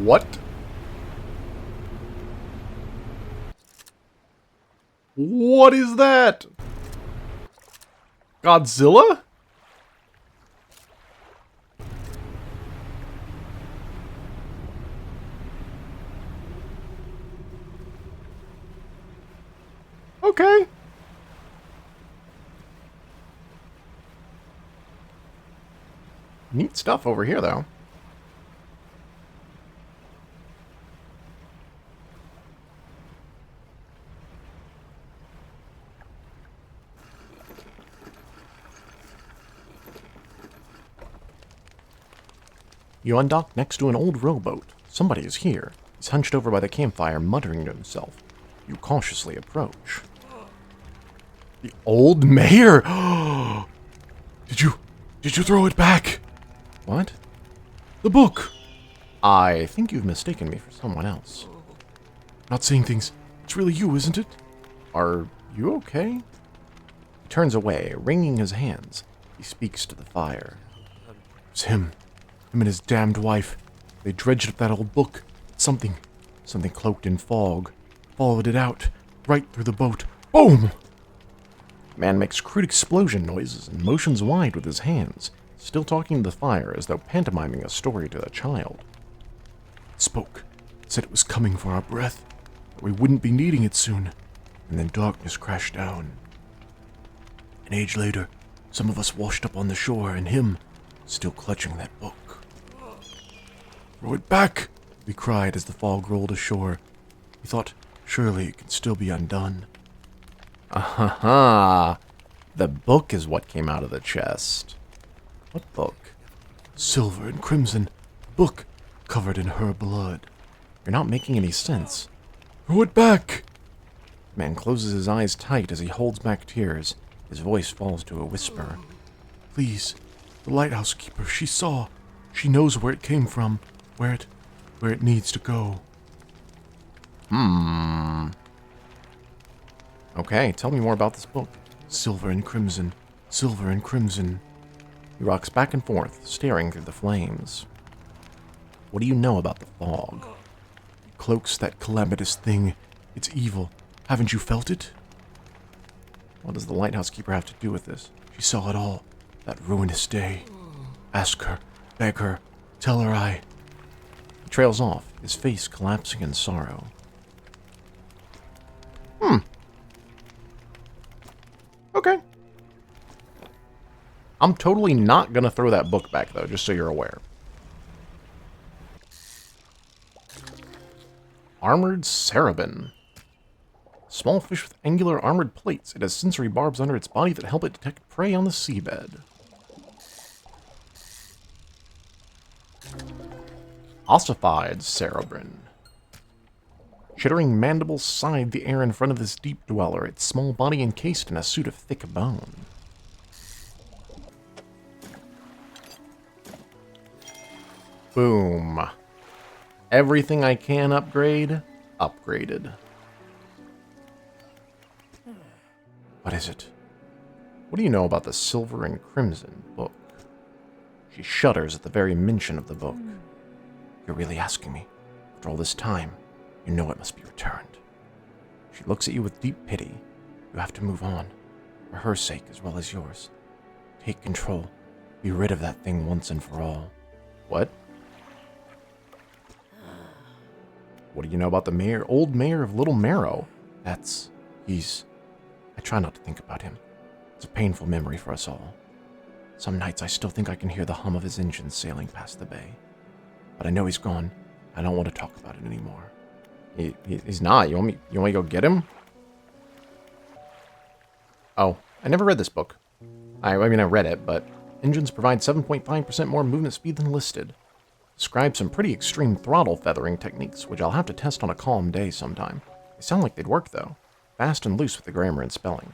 What? What is that? Godzilla? Okay. Neat stuff over here, though. You undock next to an old rowboat. Somebody is here. He's hunched over by the campfire, muttering to himself. You cautiously approach. The old mayor? Did you throw it back? What? The book! I think you've mistaken me for someone else. Not saying things. It's really you, isn't it? Are you okay? He turns away, wringing his hands. He speaks to the fire. It's him. Him and his damned wife. They dredged up that old book. Something cloaked in fog. Followed it out, right through the boat. Boom! Man makes crude explosion noises and motions wide with his hands, still talking to the fire as though pantomiming a story to a child. It spoke, said it was coming for our breath, that we wouldn't be needing it soon, and then darkness crashed down. An age later, some of us washed up on the shore, and him, still clutching that book. Throw it back, we cried as the fog rolled ashore. We thought, surely it could still be undone. Ah-ha-ha. The book is what came out of the chest. What book? Silver and crimson. Book covered in her blood. You're not making any sense. Throw it back! Man closes his eyes tight as he holds back tears. His voice falls to a whisper. Please, the lighthouse keeper, she saw. She knows where it came from, where it needs to go. Okay, tell me more about this book. Silver and crimson. Silver and crimson. He rocks back and forth, staring through the flames. What do you know about the fog? It cloaks that calamitous thing. It's evil. Haven't you felt it? What does the lighthouse keeper have to do with this? She saw it all. That ruinous day. Ask her. Beg her. Tell her I... He trails off, his face collapsing in sorrow. Okay. I'm totally not gonna throw that book back, though, just so you're aware. Armored Cerebin. Small fish with angular armored plates. It has sensory barbs under its body that help it detect prey on the seabed. Ossified Cerebrin. Chittering mandibles side the air in front of this deep dweller, its small body encased in a suit of thick bone. Boom. Everything I can upgrade, upgraded. What is it? What do you know about the Silver and Crimson book? She shudders at the very mention of the book. You're really asking me? After all this time, you know it must be returned. She looks at you with deep pity. You have to move on, for her sake as well as yours. Take control. Be rid of that thing once and for all. What? What do you know about the old mayor of Little Marrow? I try not to think about him. It's a painful memory for us all. Some nights I still think I can hear the hum of his engines sailing past the bay. But I know he's gone. I don't want to talk about it anymore. He's not. You want me to go get him? Oh, I never read this book. I mean, I read it, but engines provide 7.5% more movement speed than listed. Describe some pretty extreme throttle feathering techniques, which I'll have to test on a calm day sometime. They sound like they'd work, though. Fast and loose with the grammar and spelling.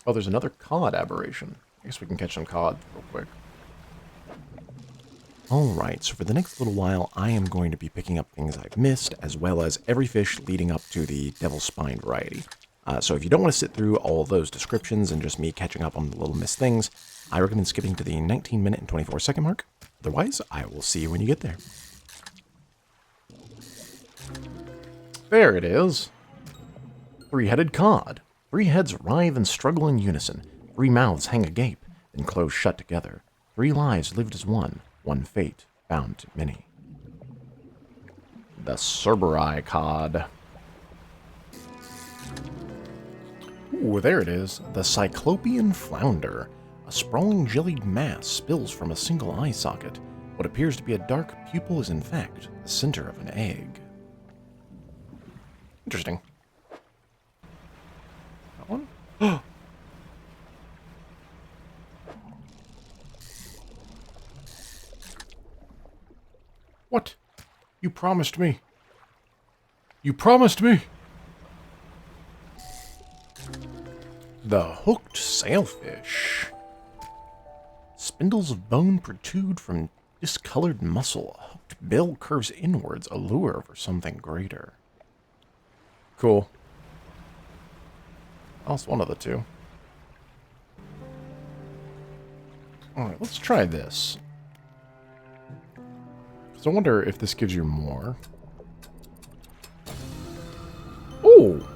Oh, there's another cod aberration. I guess we can catch some cod real quick. Alright, so for the next little while, I am going to be picking up things I've missed, as well as every fish leading up to the Devil's Spine variety. So if you don't want to sit through all of those descriptions and just me catching up on the little missed things, I recommend skipping to the 19-minute and 24-second mark. Otherwise, I will see you when you get there. There it is. Three-headed cod. 3 heads writhe and struggle in unison. 3 mouths hang agape, then close shut together. 3 lives lived as one fate bound to many. The Cerberi cod. Ooh, there it is. The Cyclopean flounder. A sprawling jellied mass spills from a single eye socket. What appears to be a dark pupil is in fact the center of an egg. Interesting. That one? What? You promised me. You promised me. The hooked sailfish. Spindles of bone protrude from discolored muscle. A hooked bill curves inwards, a lure for something greater. Cool. Oh, it's one of the two. Alright, let's try this. So I wonder if this gives you more. Oh!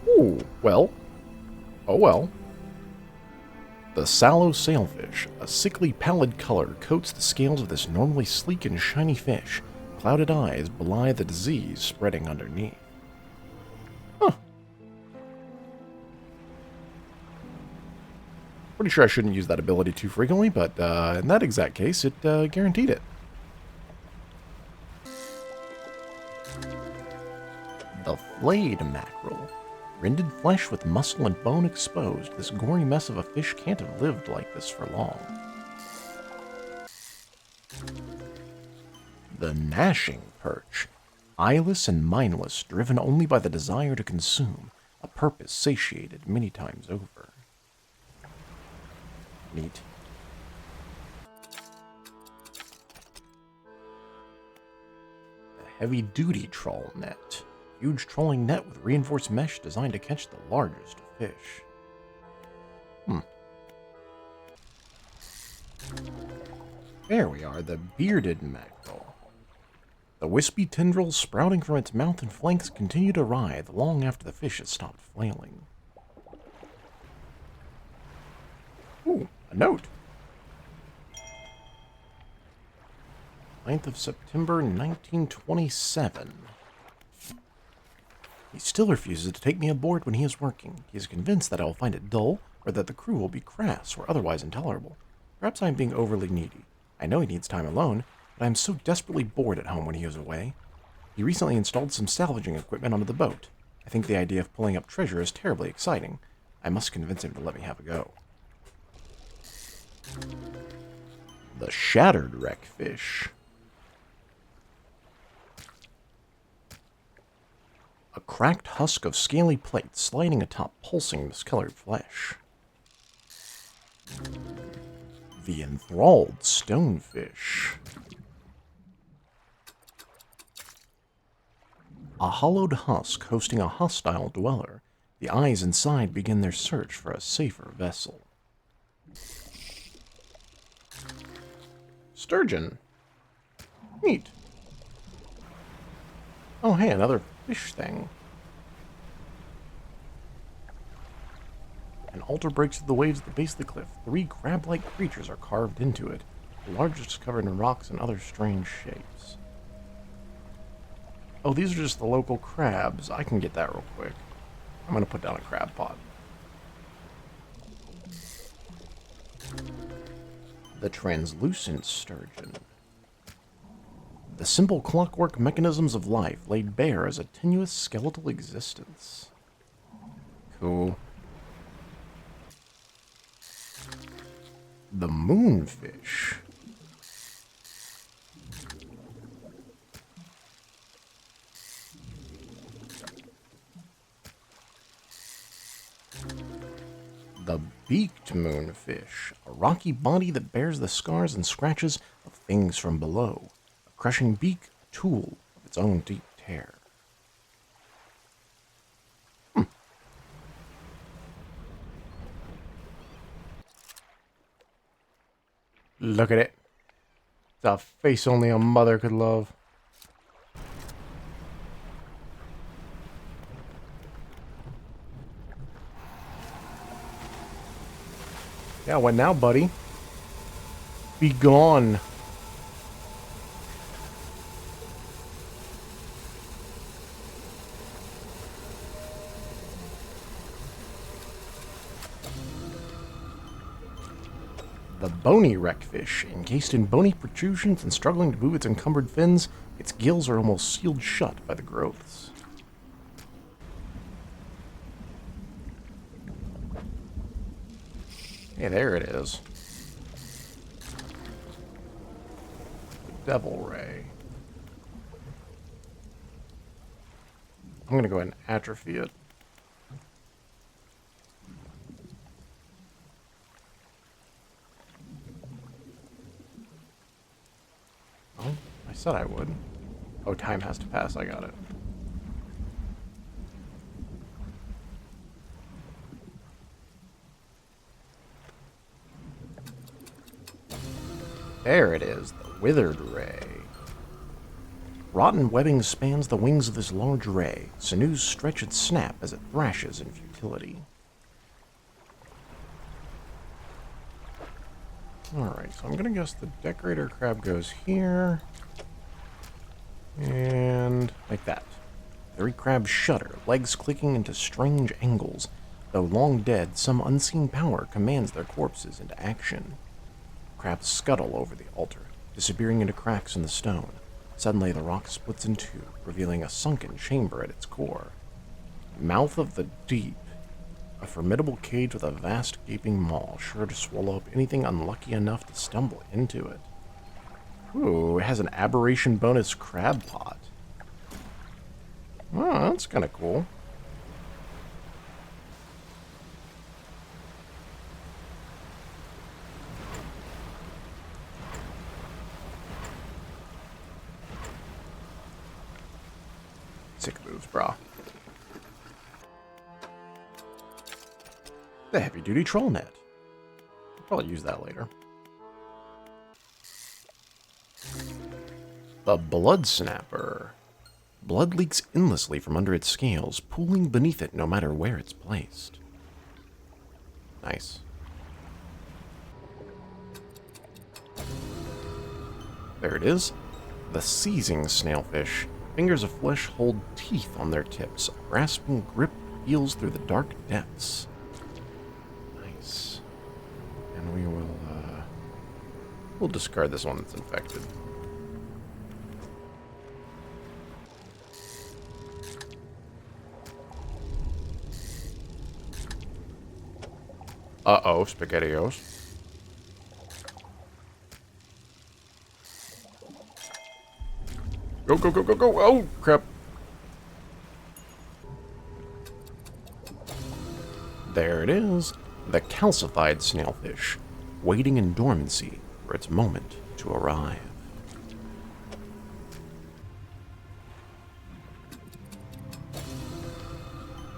Ooh, well. Oh well. The sallow sailfish, a sickly pallid color, coats the scales of this normally sleek and shiny fish. Clouded eyes belie the disease spreading underneath. Huh. Pretty sure I shouldn't use that ability too frequently, but in that exact case, it guaranteed it. The flayed mackerel. Rended flesh with muscle and bone exposed, this gory mess of a fish can't have lived like this for long. The gnashing perch. Eyeless and mindless, driven only by the desire to consume, a purpose satiated many times over. Neat. The heavy-duty trawl net. Huge trolling net with reinforced mesh designed to catch the largest of fish. There we are, the bearded mackerel. The wispy tendrils sprouting from its mouth and flanks continue to writhe long after the fish has stopped flailing. Ooh, a note. 9th of September, 1927. He still refuses to take me aboard when he is working. He is convinced that I will find it dull, or that the crew will be crass or otherwise intolerable. Perhaps I am being overly needy. I know he needs time alone, but I am so desperately bored at home when he is away. He recently installed some salvaging equipment onto the boat. I think the idea of pulling up treasure is terribly exciting. I must convince him to let me have a go. The shattered wreckfish. A cracked husk of scaly plate sliding atop pulsing discolored flesh. The enthralled stonefish. A hollowed husk hosting a hostile dweller. The eyes inside begin their search for a safer vessel. Sturgeon. Neat. Oh, hey, another fish thing. An altar breaks through the waves at the base of the cliff. 3 crab-like creatures are carved into it. The largest is covered in rocks and other strange shapes. Oh, these are just the local crabs. I can get that real quick. I'm going to put down a crab pot. The translucent sturgeon. The simple clockwork mechanisms of life laid bare as a tenuous skeletal existence. Cool. The moonfish. The beaked moonfish, a rocky body that bears the scars and scratches of things from below. A crushing beak, a tool of its own deep tear. Look at it. It's a face only a mother could love. Yeah, what now, buddy? Be gone. The bony wreckfish, encased in bony protrusions and struggling to move its encumbered fins, its gills are almost sealed shut by the growths. Hey, there it is. The Devil Ray. I'm gonna go ahead and atrophy it. Oh, I said I would. Oh, time has to pass. I got it. There it is, the Withered Ray. Rotten webbing spans the wings of this large ray. Sinews stretch and snap as it thrashes in futility. Alright, so I'm gonna guess the decorator crab goes here. And like that. Three crabs shudder, legs clicking into strange angles. Though long dead, some unseen power commands their corpses into action. Crabs scuttle over the altar, disappearing into cracks in the stone. Suddenly, the rock splits in two, revealing a sunken chamber at its core. Mouth of the deep. A formidable cage with a vast gaping maw, sure to swallow up anything unlucky enough to stumble into it. Ooh, it has an aberration bonus crab pot. Oh, that's kind of cool. Sick moves, brah. The heavy-duty troll net. I'll probably use that later. The blood snapper. Blood leaks endlessly from under its scales, pooling beneath it no matter where it's placed. Nice. There it is. The seizing snailfish. Fingers of flesh hold teeth on their tips. A grasping grip peels through the dark depths. Nice. And we'll discard this one that's infected. Uh-oh, SpaghettiOs. Go, go, go, go, go! Oh, crap! There it is, the calcified snailfish, waiting in dormancy for its moment to arrive.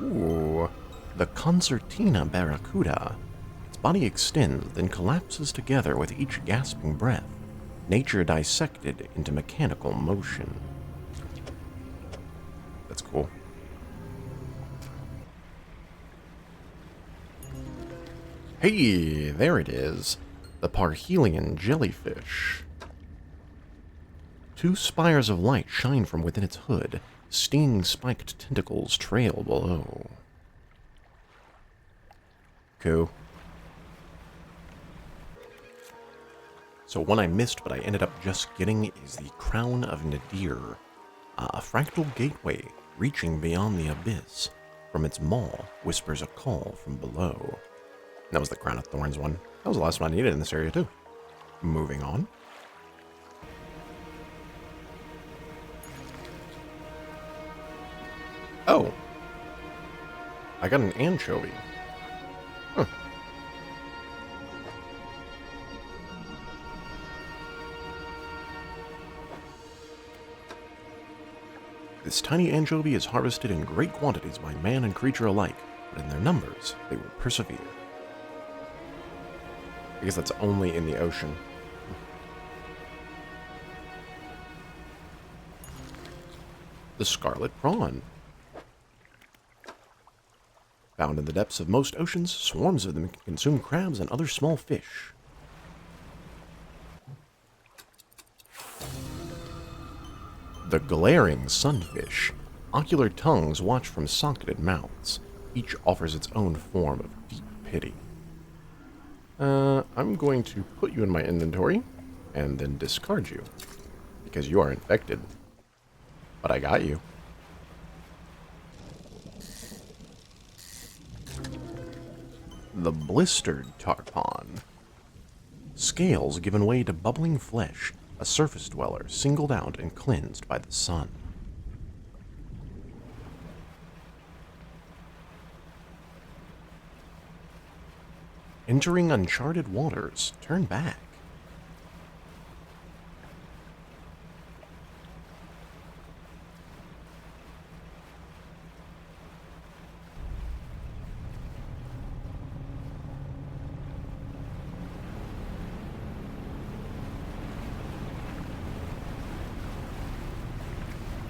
Ooh, the concertina barracuda. Its body extends, then collapses together with each gasping breath. Nature dissected into mechanical motion. That's cool. Hey, there it is. The Parhelion jellyfish. Two spires of light shine from within its hood. Stinging spiked tentacles trail below. Cool. So one I missed, but I ended up just getting, is the Crown of Nadir, a fractal gateway reaching beyond the abyss. From its maw whispers a call from below. That was the Crown of Thorns one. That was the last one I needed in this area too. Moving on. Oh. I got an anchovy. Huh. This tiny anchovy is harvested in great quantities by man and creature alike, but in their numbers, they will persevere. I guess that's only in the ocean. The scarlet prawn. Found in the depths of most oceans, swarms of them can consume crabs and other small fish. The glaring sunfish. Ocular tongues watch from socketed mouths. Each offers its own form of deep pity. I'm going to put you in my inventory and then discard you because you are infected. But I got you. The blistered tarpon. Scales given way to bubbling flesh, a surface dweller singled out and cleansed by the sun. Entering uncharted waters, turn back.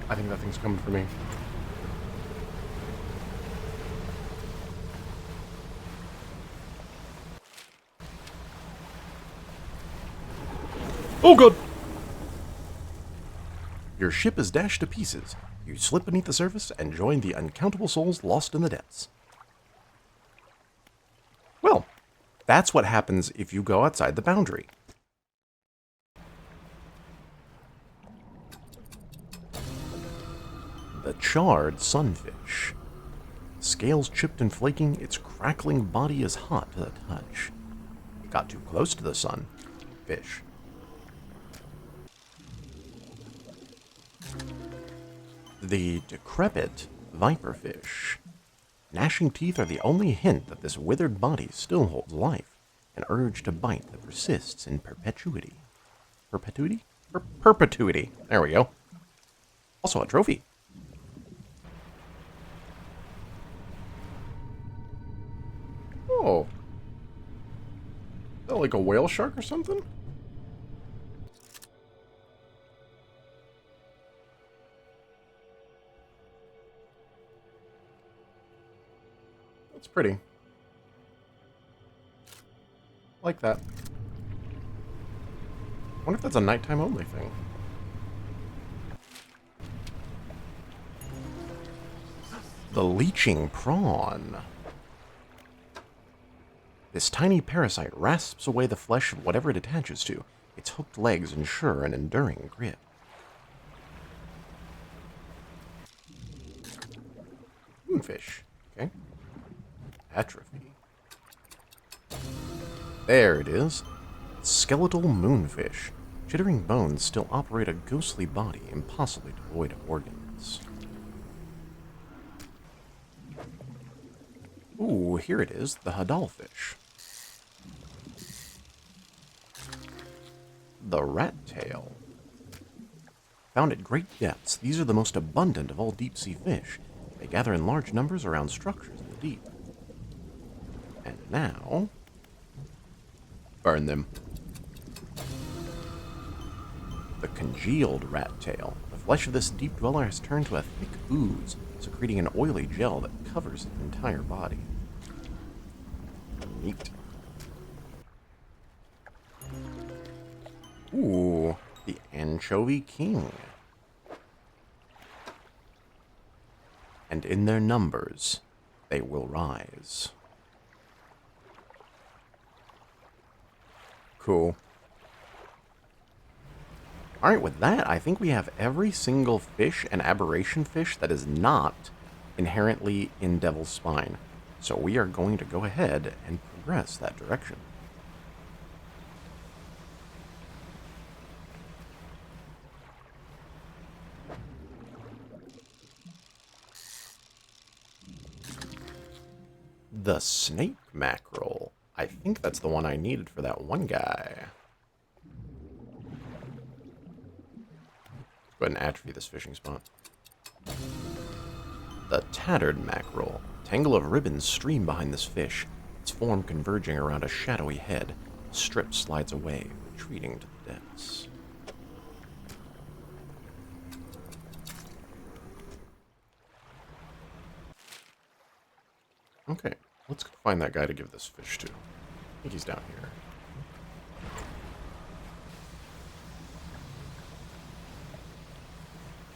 I think that thing's coming for me. Oh god! Your ship is dashed to pieces. You slip beneath the surface and join the uncountable souls lost in the depths. Well, that's what happens if you go outside the boundary. The charred sunfish. Scales chipped and flaking, its crackling body is hot to the touch. It got too close to the sun. Fish. The decrepit viperfish. Gnashing teeth are the only hint that this withered body still holds life, an urge to bite that persists in perpetuity. Perpetuity? Perpetuity. There we go. Also a trophy. Oh. Is that like a whale shark or something? That's pretty. Like that. I wonder if that's a nighttime only thing. The leeching prawn. This tiny parasite rasps away the flesh of whatever it attaches to. Its hooked legs ensure an enduring grip. Moonfish. Okay. Atrophy. There it is. Skeletal moonfish. Chittering bones still operate a ghostly body, impossibly devoid of organs. Ooh, here it is, the hadalfish. The rat tail. Found at great depths, these are the most abundant of all deep-sea fish. They gather in large numbers around structures in the deep. And now, burn them. The congealed rat tail. The flesh of this deep dweller has turned to a thick ooze, secreting an oily gel that covers its entire body. Neat. Ooh, the anchovy king. And in their numbers, they will rise. Cool. Alright, with that, I think we have every single fish and aberration fish that is not inherently in Devil's Spine. So we are going to go ahead and progress that direction. The snake mackerel. I think that's the one I needed for that one guy. Go ahead and atrophy this fishing spot. The tattered mackerel. A tangle of ribbons stream behind this fish, its form converging around a shadowy head. A strip slides away, retreating to the depths. Okay, let's go find that guy to give this fish to. I think he's down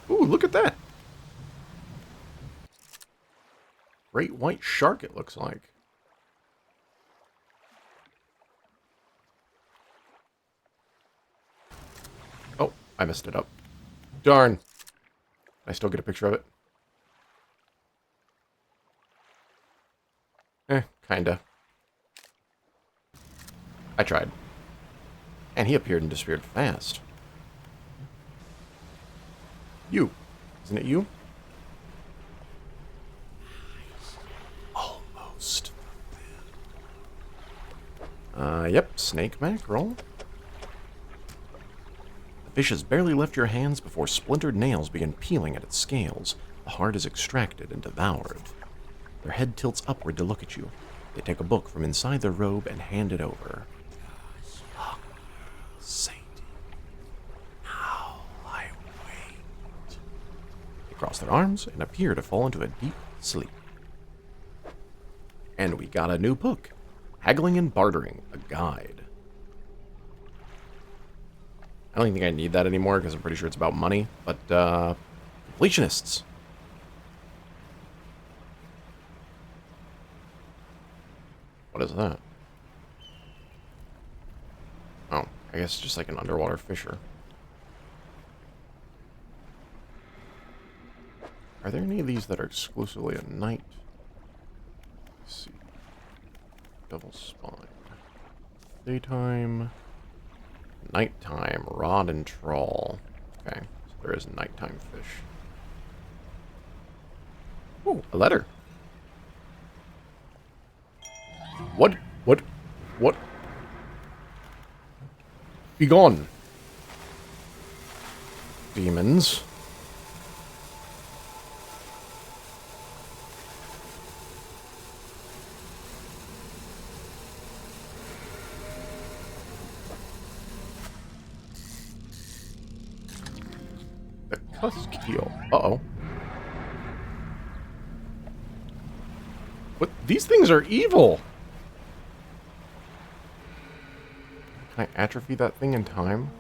here. Ooh, look at that! Great white shark, it looks like. Oh, I messed it up. Darn. Can I still get a picture of it? Kinda. I tried. And he appeared and disappeared fast. You. Isn't it you? Almost. Yep, snake mackerel. The fish has barely left your hands before splintered nails begin peeling at its scales. The heart is extracted and devoured. Their head tilts upward to look at you. They take a book from inside their robe and hand it over. Saint. Now I wait. They cross their arms and appear to fall into a deep sleep. And we got a new book. Haggling and Bartering, a Guide. I don't think I need that anymore because I'm pretty sure it's about money, but, completionists. What is that? Oh, I guess just like an underwater fisher. Are there any of these that are exclusively at night? Let's see. Double spine. Daytime. Nighttime. Rod and trawl. Okay, so there is nighttime fish. Ooh, a letter. What? Be gone. Demons. The Cuskeel. Uh-oh. What? These things are evil! Can I atrophy that thing in time?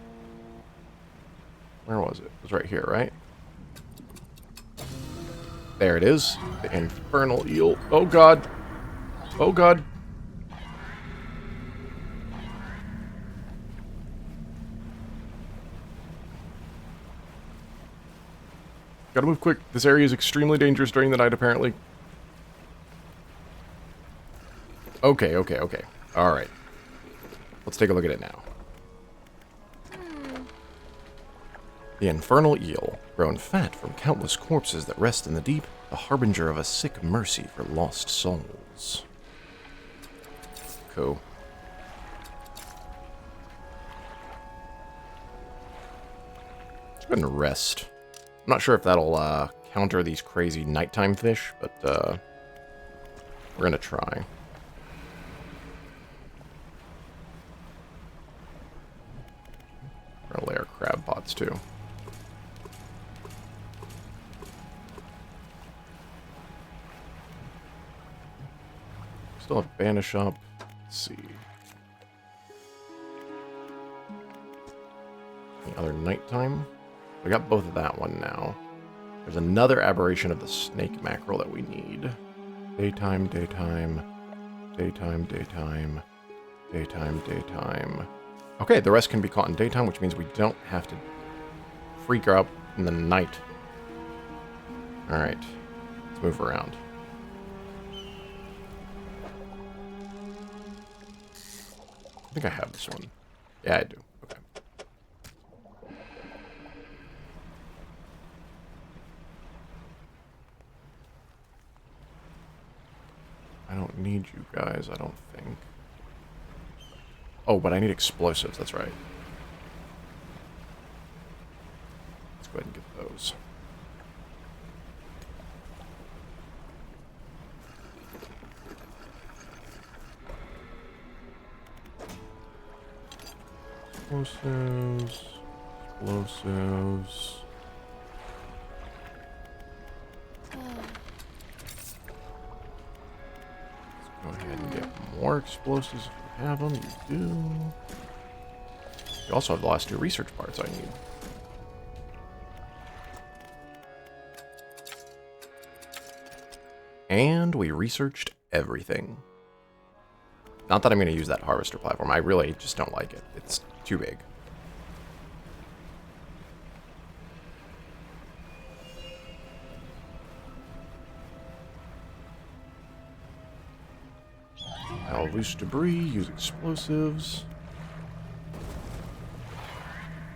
Where was it? It was right here, right? There it is. The infernal eel. Oh god. Oh god. Gotta move quick. This area is extremely dangerous during the night, apparently. Okay. Alright. Let's take a look at it now. The infernal eel, grown fat from countless corpses that rest in the deep, the harbinger of a sick mercy for lost souls. Cool. Let's go ahead and rest. I'm not sure if that'll counter these crazy nighttime fish, but we're gonna try. We're gonna lay our crab pots too. Still have banish up. Let's see. Any other nighttime? We got both of that one now. There's another aberration of the snake mackerel that we need. Daytime. Okay, the rest can be caught in daytime, which means we don't have to freak her out in the night. Alright, let's move around. I think I have this one. Yeah, I do. Okay. I don't need you guys, I don't think. Oh, but I need explosives, that's right. Let's go ahead and get those. Explosives. more explosives if you have them. You do. You also have the last 2 research parts I need. And we researched everything. Not that I'm going to use that harvester platform. I really just don't like it. It's too big. I'll loose debris, use explosives.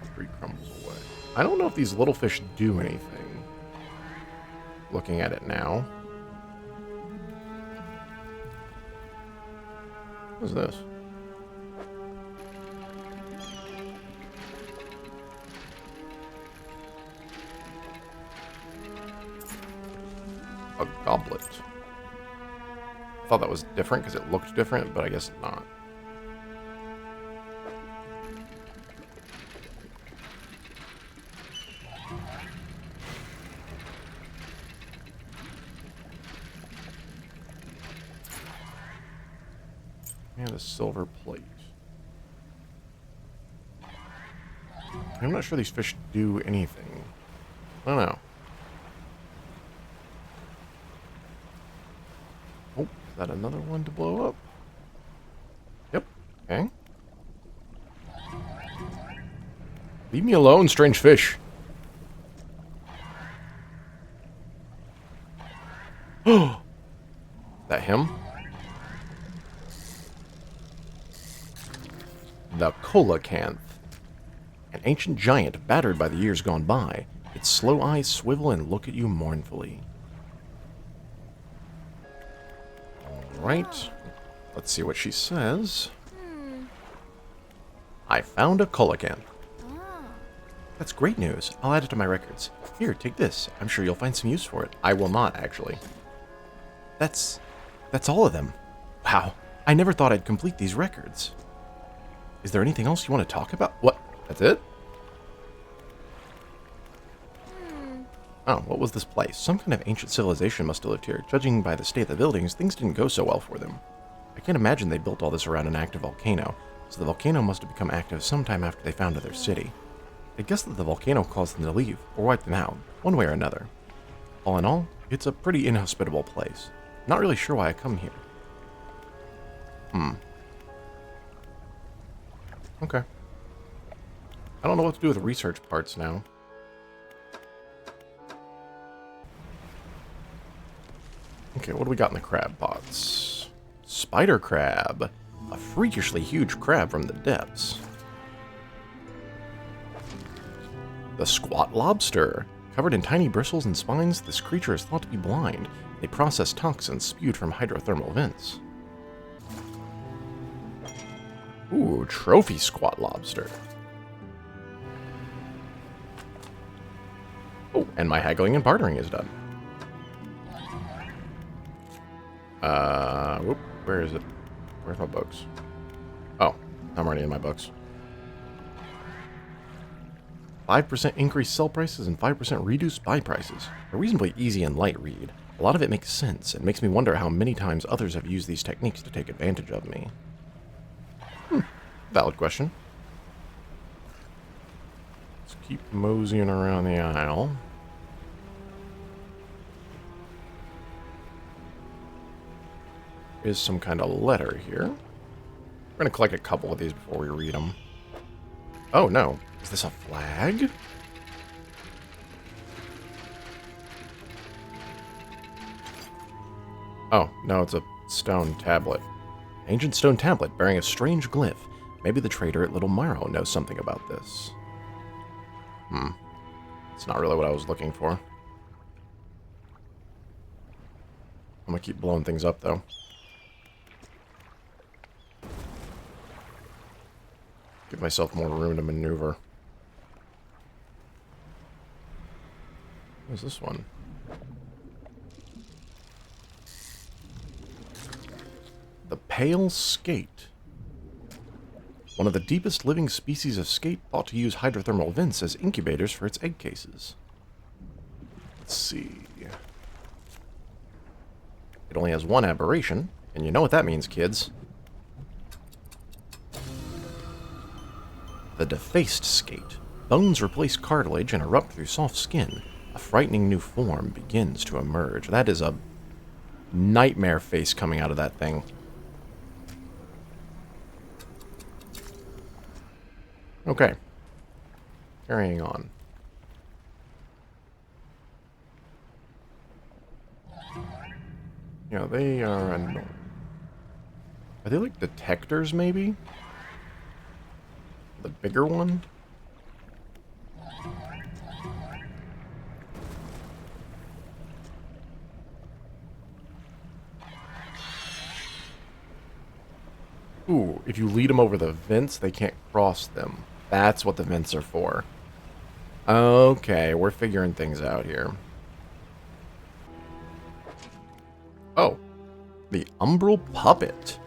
Debris crumbles away. I don't know if these little fish do anything. Looking at it now. What is this? A goblet. I thought that was different because it looked different, but I guess not. And a silver plate. I'm not sure these fish do anything. I don't know. Oh, is that another one to blow up? Yep. Okay. Leave me alone, strange fish. Oh! That him? The colacanth. An ancient giant battered by the years gone by. Its slow eyes swivel and look at you mournfully. Alright. Let's see what she says. I found a colacanth. That's great news. I'll add it to my records. Here, take this. I'm sure you'll find some use for it. I will not, actually. That's all of them. Wow. I never thought I'd complete these records. Is there anything else you want to talk about? What? That's it? Oh, what was this place? Some kind of ancient civilization must have lived here. Judging by the state of the buildings, things didn't go so well for them. I can't imagine they built all this around an active volcano, so the volcano must have become active sometime after they founded their city. I guess that the volcano caused them to leave, or wiped them out, one way or another. All in all, it's a pretty inhospitable place. Not really sure why I come here. Okay. I don't know what to do with the research parts now. Okay, what do we got in the crab pots? Spider crab. A freakishly huge crab from the depths. The squat lobster. Covered in tiny bristles and spines, this creature is thought to be blind. They process toxins spewed from hydrothermal vents. Ooh, trophy squat lobster. Oh, and my haggling and bartering is done. Whoop, where is it? Where's my books? Oh, I'm already in my books. 5% increased sell prices and 5% reduced buy prices. A reasonably easy and light read. A lot of it makes sense and makes me wonder how many times others have used these techniques to take advantage of me. Valid question. Let's keep moseying around the aisle. Is some kind of letter here. We're going to collect a couple of these before we read them. Oh, no. Is this a flag? Oh, no, it's a stone tablet. Ancient stone tablet bearing a strange glyph. Maybe the trader at Little Morrow knows something about this. It's not really what I was looking for. I'm gonna keep blowing things up, though. Give myself more room to maneuver. What's this one? The pale skate. One of the deepest living species of skate thought to use hydrothermal vents as incubators for its egg cases. Let's see. It only has one aberration, and you know what that means, kids. The defaced skate. Bones replace cartilage and erupt through soft skin. A frightening new form begins to emerge. That is a nightmare face coming out of that thing. Okay. Carrying on. Yeah, they are annoying. Are they like detectors, maybe? The bigger one? Ooh, if you lead them over the vents, they can't cross them. That's what the vents are for. Okay, we're figuring things out here. Oh, the umbral puppet.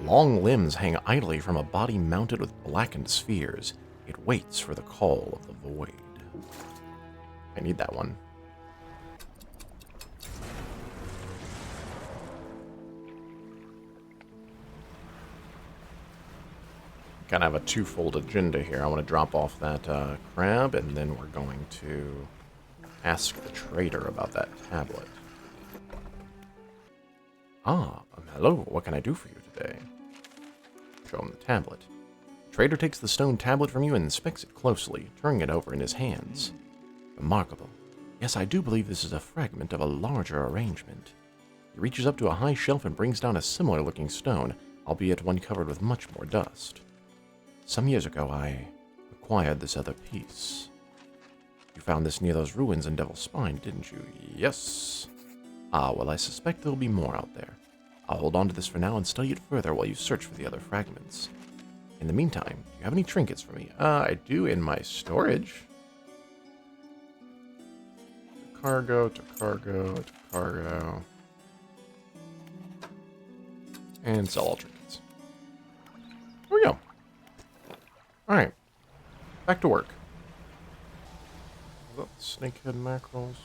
Long limbs hang idly from a body mounted with blackened spheres. It waits for the call of the void. I need that one. Kind of have a twofold agenda here. I want to drop off that crab, and then we're going to ask the trader about that tablet. Ah, hello. What can I do for you today? Show him the tablet. The trader takes the stone tablet from you and inspects it closely, turning it over in his hands. Remarkable. Yes, I do believe this is a fragment of a larger arrangement. He reaches up to a high shelf and brings down a similar-looking stone, albeit one covered with much more dust. Some years ago, I acquired this other piece. You found this near those ruins in Devil's Spine, didn't you? Yes. Ah, well, I suspect there'll be more out there. I'll hold on to this for now and study it further while you search for the other fragments. In the meantime, do you have any trinkets for me? I do in my storage. To cargo, to cargo, to cargo. And sell all trinkets. There we go. Alright. Back to work. Is that snakehead mackerels?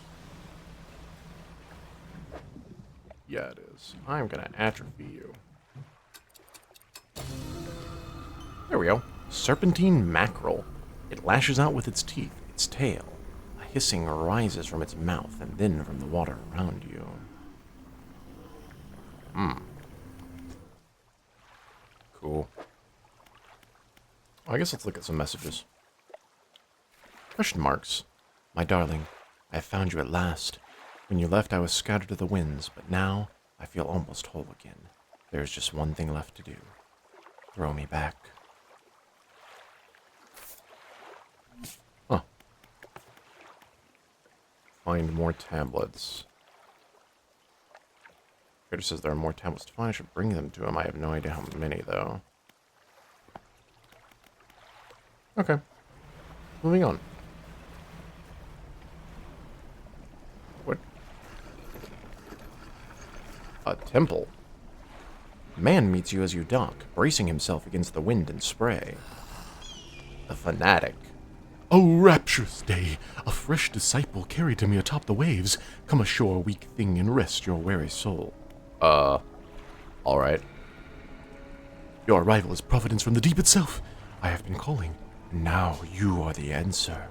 Yeah, it is. I'm gonna atrophy you. There we go. Serpentine mackerel. It lashes out with its teeth, its tail. A hissing rises from its mouth and then from the water around you. Cool. I guess let's look at some messages. Question marks. My darling, I have found you at last. When you left, I was scattered to the winds, but now I feel almost whole again. There is just one thing left to do. Throw me back. Huh. Find more tablets. Trader says there are more tablets to find. I should bring them to him. I have no idea how many, though. Okay. Moving on. What? A temple. Man meets you as you dock, bracing himself against the wind and spray. The fanatic. Oh, rapturous day! A fresh disciple carried to me atop the waves. Come ashore, weak thing, and rest your weary soul. Alright. Your arrival is providence from the deep itself. I have been calling. Now you are the answer.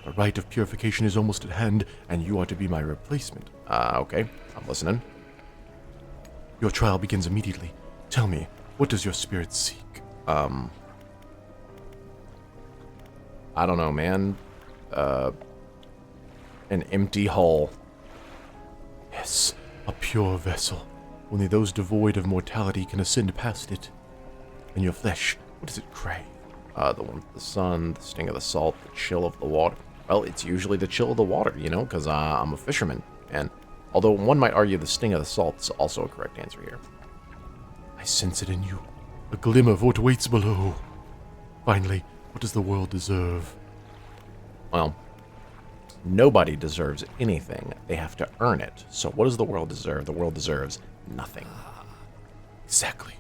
The rite of purification is almost at hand, and you are to be my replacement. Okay. I'm listening. Your trial begins immediately. Tell me, what does your spirit seek? I don't know, man. An empty hull. Yes, a pure vessel. Only those devoid of mortality can ascend past it. And your flesh, what does it crave? The warmth of the sun, the sting of the salt, the chill of the water. Well, it's usually the chill of the water, you know, because I'm a fisherman. And although one might argue the sting of the salt is also a correct answer here. I sense it in you. A glimmer of what waits below. Finally, what does the world deserve? Well, nobody deserves anything. They have to earn it. So what does the world deserve? The world deserves nothing. Exactly.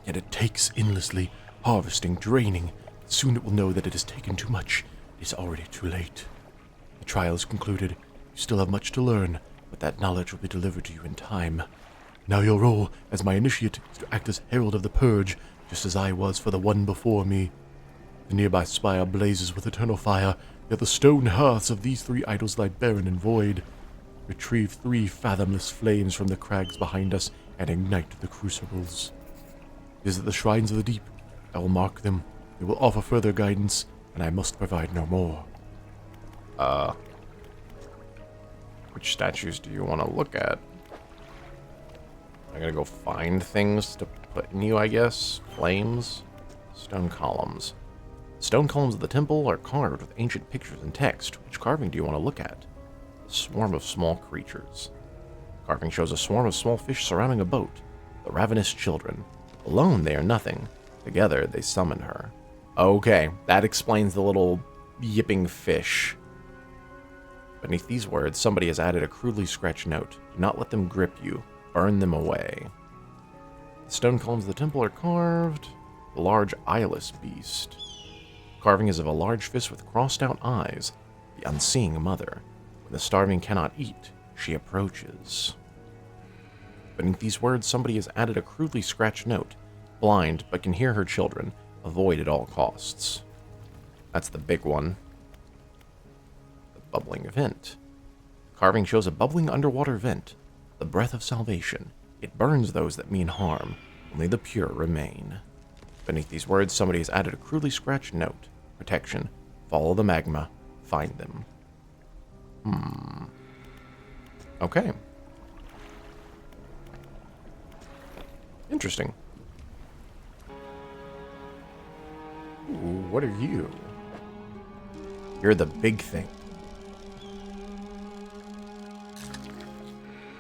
And yet it takes endlessly, harvesting, draining. Soon it will know that it has taken too much. It is already too late. The trial is concluded. You still have much to learn, but that knowledge will be delivered to you in time. Now your role as my initiate is to act as herald of the purge, just as I was for the one before me. The nearby spire blazes with eternal fire, yet the stone hearths of these 3 idols lie barren and void. Retrieve 3 fathomless flames from the crags behind us and ignite the crucibles. Visit the shrines of the deep. I will mark them. They will offer further guidance, and I must provide no more. Which statues do you want to look at? I gotta go find things to put in you, I guess. Flames. Stone columns. Stone columns of the temple are carved with ancient pictures and text. Which carving do you want to look at? A swarm of small creatures. Carving shows a swarm of small fish surrounding a boat. The ravenous children. Alone, they are nothing. Together, they summon her. Okay, that explains the little yipping fish. Beneath these words, somebody has added a crudely scratched note. Do not let them grip you. Burn them away. The stone columns of the temple are carved. A large eyeless beast. Carving is of a large fist with crossed out eyes. The unseeing mother. When the starving cannot eat, she approaches. Beneath these words, somebody has added a crudely scratched note. Blind, but can hear her children. Avoid at all costs. That's the big one. The bubbling vent. Carving shows a bubbling underwater vent. The breath of salvation. It burns those that mean harm. Only the pure remain. Beneath these words, somebody has added a crudely scratched note. Protection. Follow the magma. Find them. Okay. Interesting. Ooh, what are you? You're the big thing.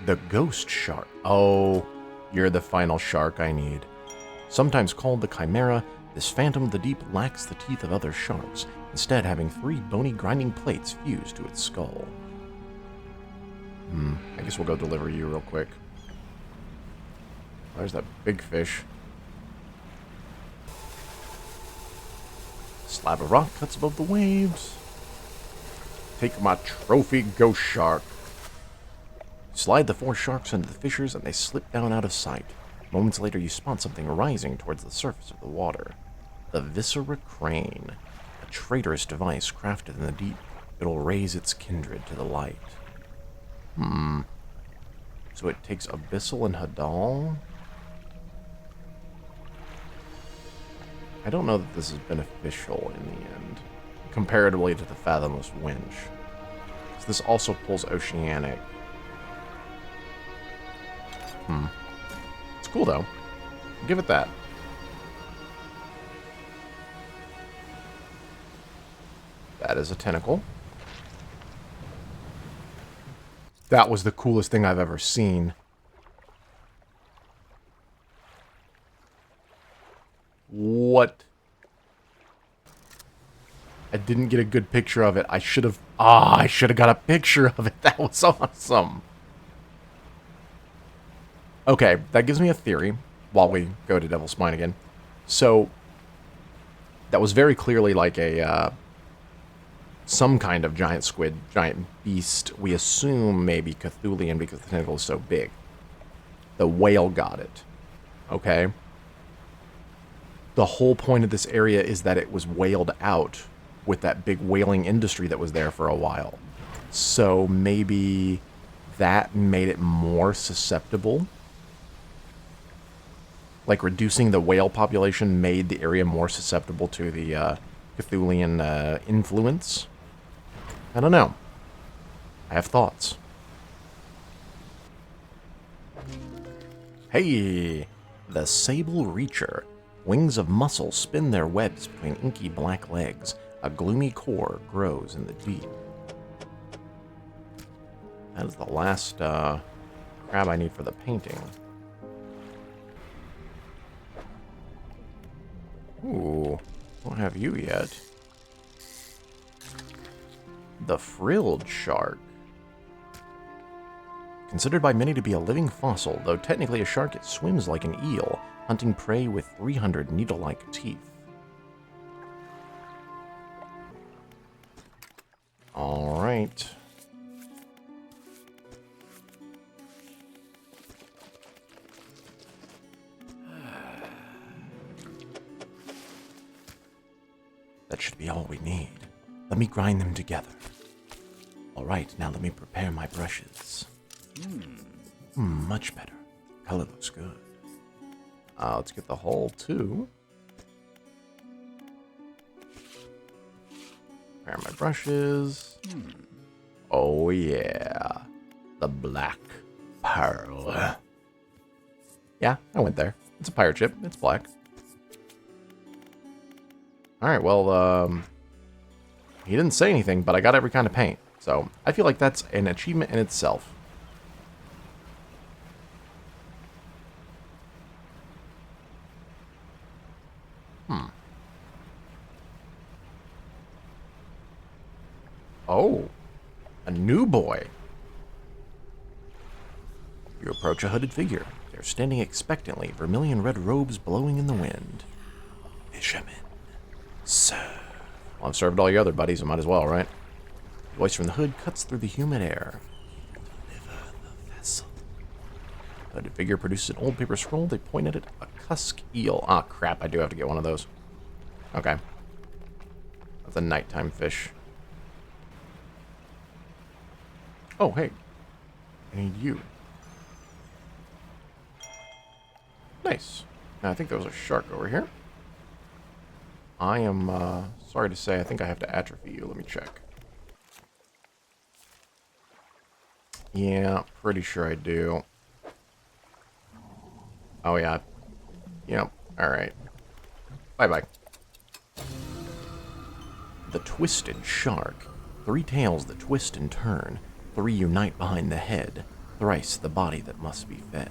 The ghost shark. Oh, you're the final shark I need. Sometimes called the chimera, this phantom of the deep lacks the teeth of other sharks, instead having 3 bony grinding plates fused to its skull. I guess we'll go deliver you real quick. There's that big fish. Slab of rock cuts above the waves. Take my trophy ghost shark. Slide the 4 sharks into the fissures and they slip down out of sight. Moments later you spot something rising towards the surface of the water. The Viscera Crane. A traitorous device crafted in the deep. It'll raise its kindred to the light. So it takes Abyssal and Hadal? I don't know that this is beneficial in the end, comparatively to the Fathomless Winch. This also pulls Oceanic. It's cool, though. I'll give it that. That is a tentacle. That was the coolest thing I've ever seen. What? I didn't get a good picture of it. I should have... I should have got a picture of it. That was awesome. Okay, that gives me a theory while we go to Devil's Spine again. So, that was very clearly like a... some kind of giant squid, giant beast. We assume maybe Cthulhian because the tentacle is so big. The whale got it. Okay? The whole point of this area is that it was whaled out with that big whaling industry that was there for a while. So maybe that made it more susceptible. Like reducing the whale population made the area more susceptible to the Cthulhian influence. I don't know. I have thoughts. Hey! The Sable Reacher. Wings of muscle spin their webs between inky black legs. A gloomy core grows in the deep. That is the last crab I need for the painting. Ooh, don't have you yet. The Frilled Shark. Considered by many to be a living fossil, though technically a shark, it swims like an eel, hunting prey with 300 needle-like teeth. All right. That should be all we need. Let me grind them together. Alright, now let me prepare my brushes. Much better. Color looks good. Let's get the hull too. Prepare my brushes. Oh yeah. The black pearl. Yeah, I went there. It's a pirate ship. It's black. Alright, well, he didn't say anything, but I got every kind of paint. So, I feel like that's an achievement in itself. Oh, a new boy. You approach a hooded figure. They're standing expectantly, vermilion red robes blowing in the wind. Fisherman, serve. Well, I've served all your other buddies, I might as well, right? The voice from the hood cuts through the humid air. Deliver the vessel. The hooded figure produces an old paper scroll. They point at it. A cusk eel. Ah, crap, I do have to get one of those. Okay. That's a nighttime fish. Oh, hey. I need you. Nice. Now, I think there was a shark over here. I am, sorry to say, I think I have to atrophy you. Let me check. Yeah, pretty sure I do. Oh, yeah. Yep. Alright. Bye-bye. The Twisted Shark. 3 tails that twist and turn. 3 unite behind the head. Thrice the body that must be fed.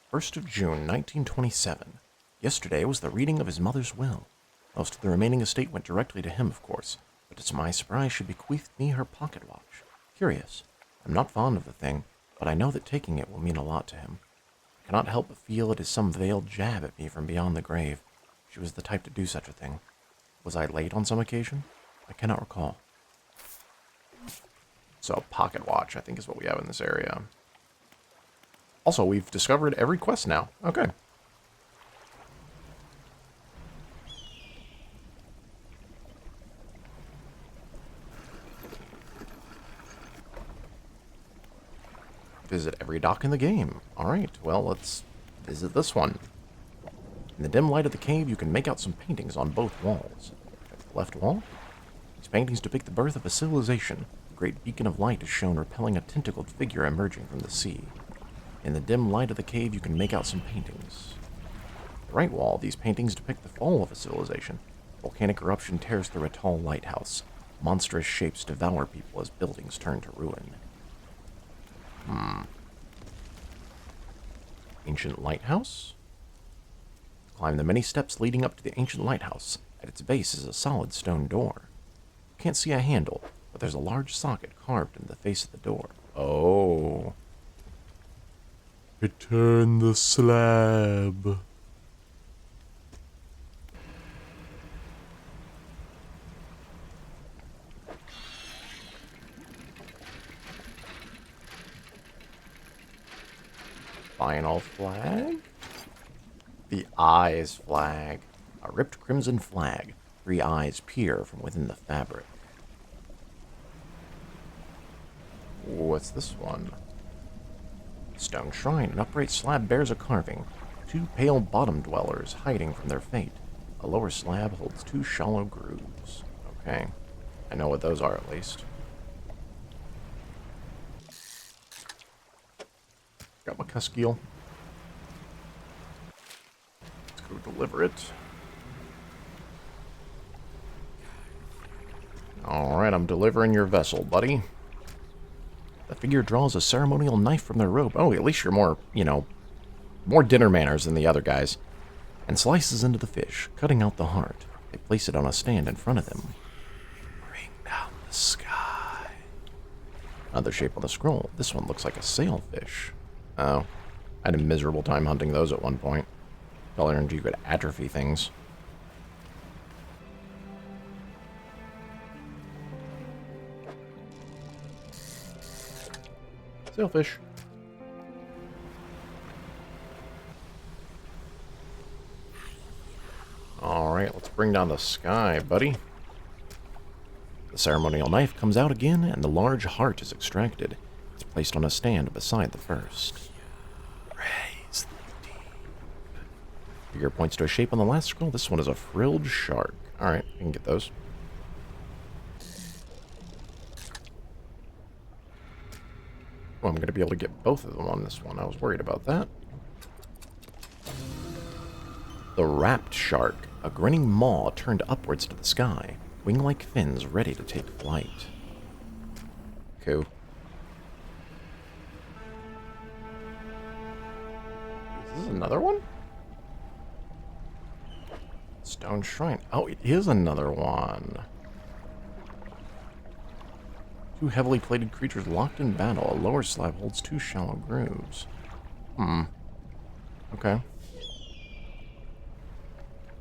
First of June, 1927. Yesterday was the reading of his mother's will. Most of the remaining estate went directly to him, of course, but to my surprise she bequeathed me her pocket watch. Curious. I'm not fond of the thing, but I know that taking it will mean a lot to him. I cannot help but feel it is some veiled jab at me from beyond the grave. She was the type to do such a thing. Was I late on some occasion? I cannot recall. So, pocket watch, I think, is what we have in this area. Also, we've discovered every quest now. Okay. Visit every dock in the game. Alright, well, let's visit this one. In the dim light of the cave, you can make out some paintings on both walls. At the left wall, these paintings depict the birth of a civilization. A great beacon of light is shown repelling a tentacled figure emerging from the sea. In the dim light of the cave, you can make out some paintings. At the right wall, these paintings depict the fall of a civilization. Volcanic eruption tears through a tall lighthouse. Monstrous shapes devour people as buildings turn to ruin. Ancient lighthouse? Climb the many steps leading up to the ancient lighthouse. At its base is a solid stone door. You can't see a handle, but there's a large socket carved in the face of the door. Oh. Return the slab. Final flag? The eyes flag. A ripped crimson flag. 3 eyes peer from within the fabric. What's this one? Stone shrine. An upright slab bears a carving. 2 pale bottom dwellers hiding from their fate. A lower slab holds 2 shallow grooves. Okay. I know what those are at least. Got my cuskeel. Let's go deliver it. Alright, I'm delivering your vessel, buddy. The figure draws a ceremonial knife from their robe. Oh, at least you're more, more dinner manners than the other guys. And slices into the fish, cutting out the heart. They place it on a stand in front of them. Bring down the sky. Another shape on the scroll. This one looks like a sailfish. Oh. I had a miserable time hunting those at one point. All energy could atrophy things. Sailfish. bring down the sky, buddy. The ceremonial knife comes out again, and the large heart is extracted. It's placed on a stand beside the first. Raise the deep. Finger points to a shape on the last scroll. This one is a frilled shark. Alright, I can get those. Oh, I'm going to be able to get both of them on this one. I was worried about that. The wrapped shark, a grinning maw turned upwards to the sky, wing-like fins ready to take flight. Cool. Is this another one? Stone shrine. Oh, it is another one. Two heavily plated creatures locked in battle. A lower slab holds two shallow grooves. Okay.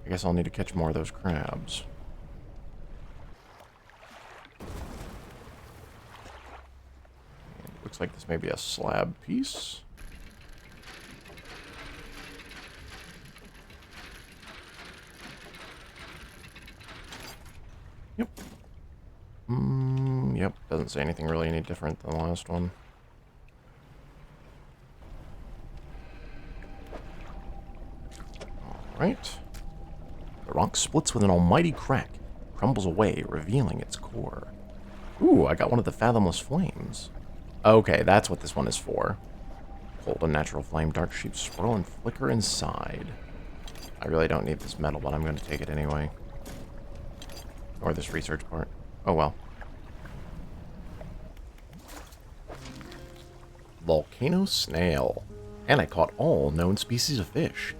I guess I'll need to catch more of those crabs. Looks like this may be a slab piece. Yep. Yep. Doesn't say anything really any different than the last one. Alright. The rock splits with an almighty crack, crumbles away, revealing its core. Ooh, I got one of the fathomless flames. Okay, that's what this one is for. Cold and natural flame, dark sheep swirl and flicker inside. I really don't need this metal, but I'm going to take it anyway. Or this research part. Oh well. Volcano snail. And I caught all known species of fish.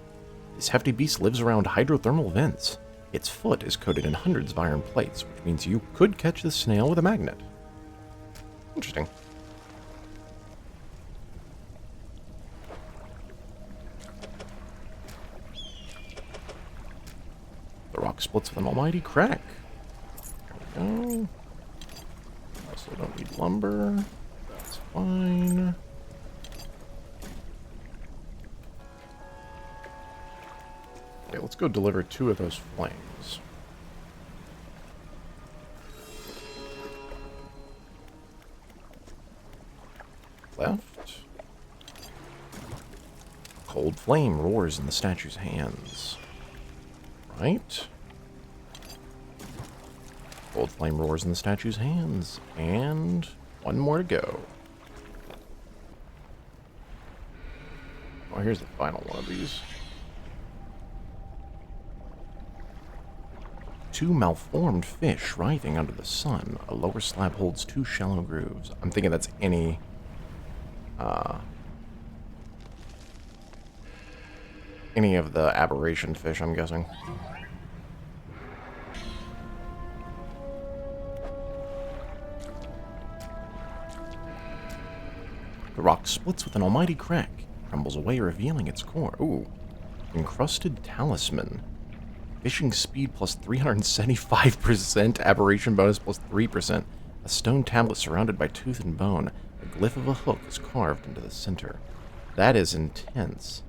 This hefty beast lives around hydrothermal vents. Its foot is coated in hundreds of iron plates, which means you could catch the snail with a magnet. Interesting. The rock splits with an almighty crack. There we go. Also don't need lumber. That's fine. Okay, let's go deliver 2 of those flames. Left. Cold flame roars in the statue's hands. Right. Cold flame roars in the statue's hands. And 1 more to go. Oh, here's the final one of these. 2 malformed fish writhing under the sun. A lower slab holds 2 shallow grooves. I'm thinking that's any of the aberration fish, I'm guessing. The rock splits with an almighty crack, crumbles away, revealing its core. Ooh, encrusted talisman. Fishing speed plus 375%, aberration bonus plus 3%. A stone tablet surrounded by tooth and bone. A glyph of a hook is carved into the center. That is intense.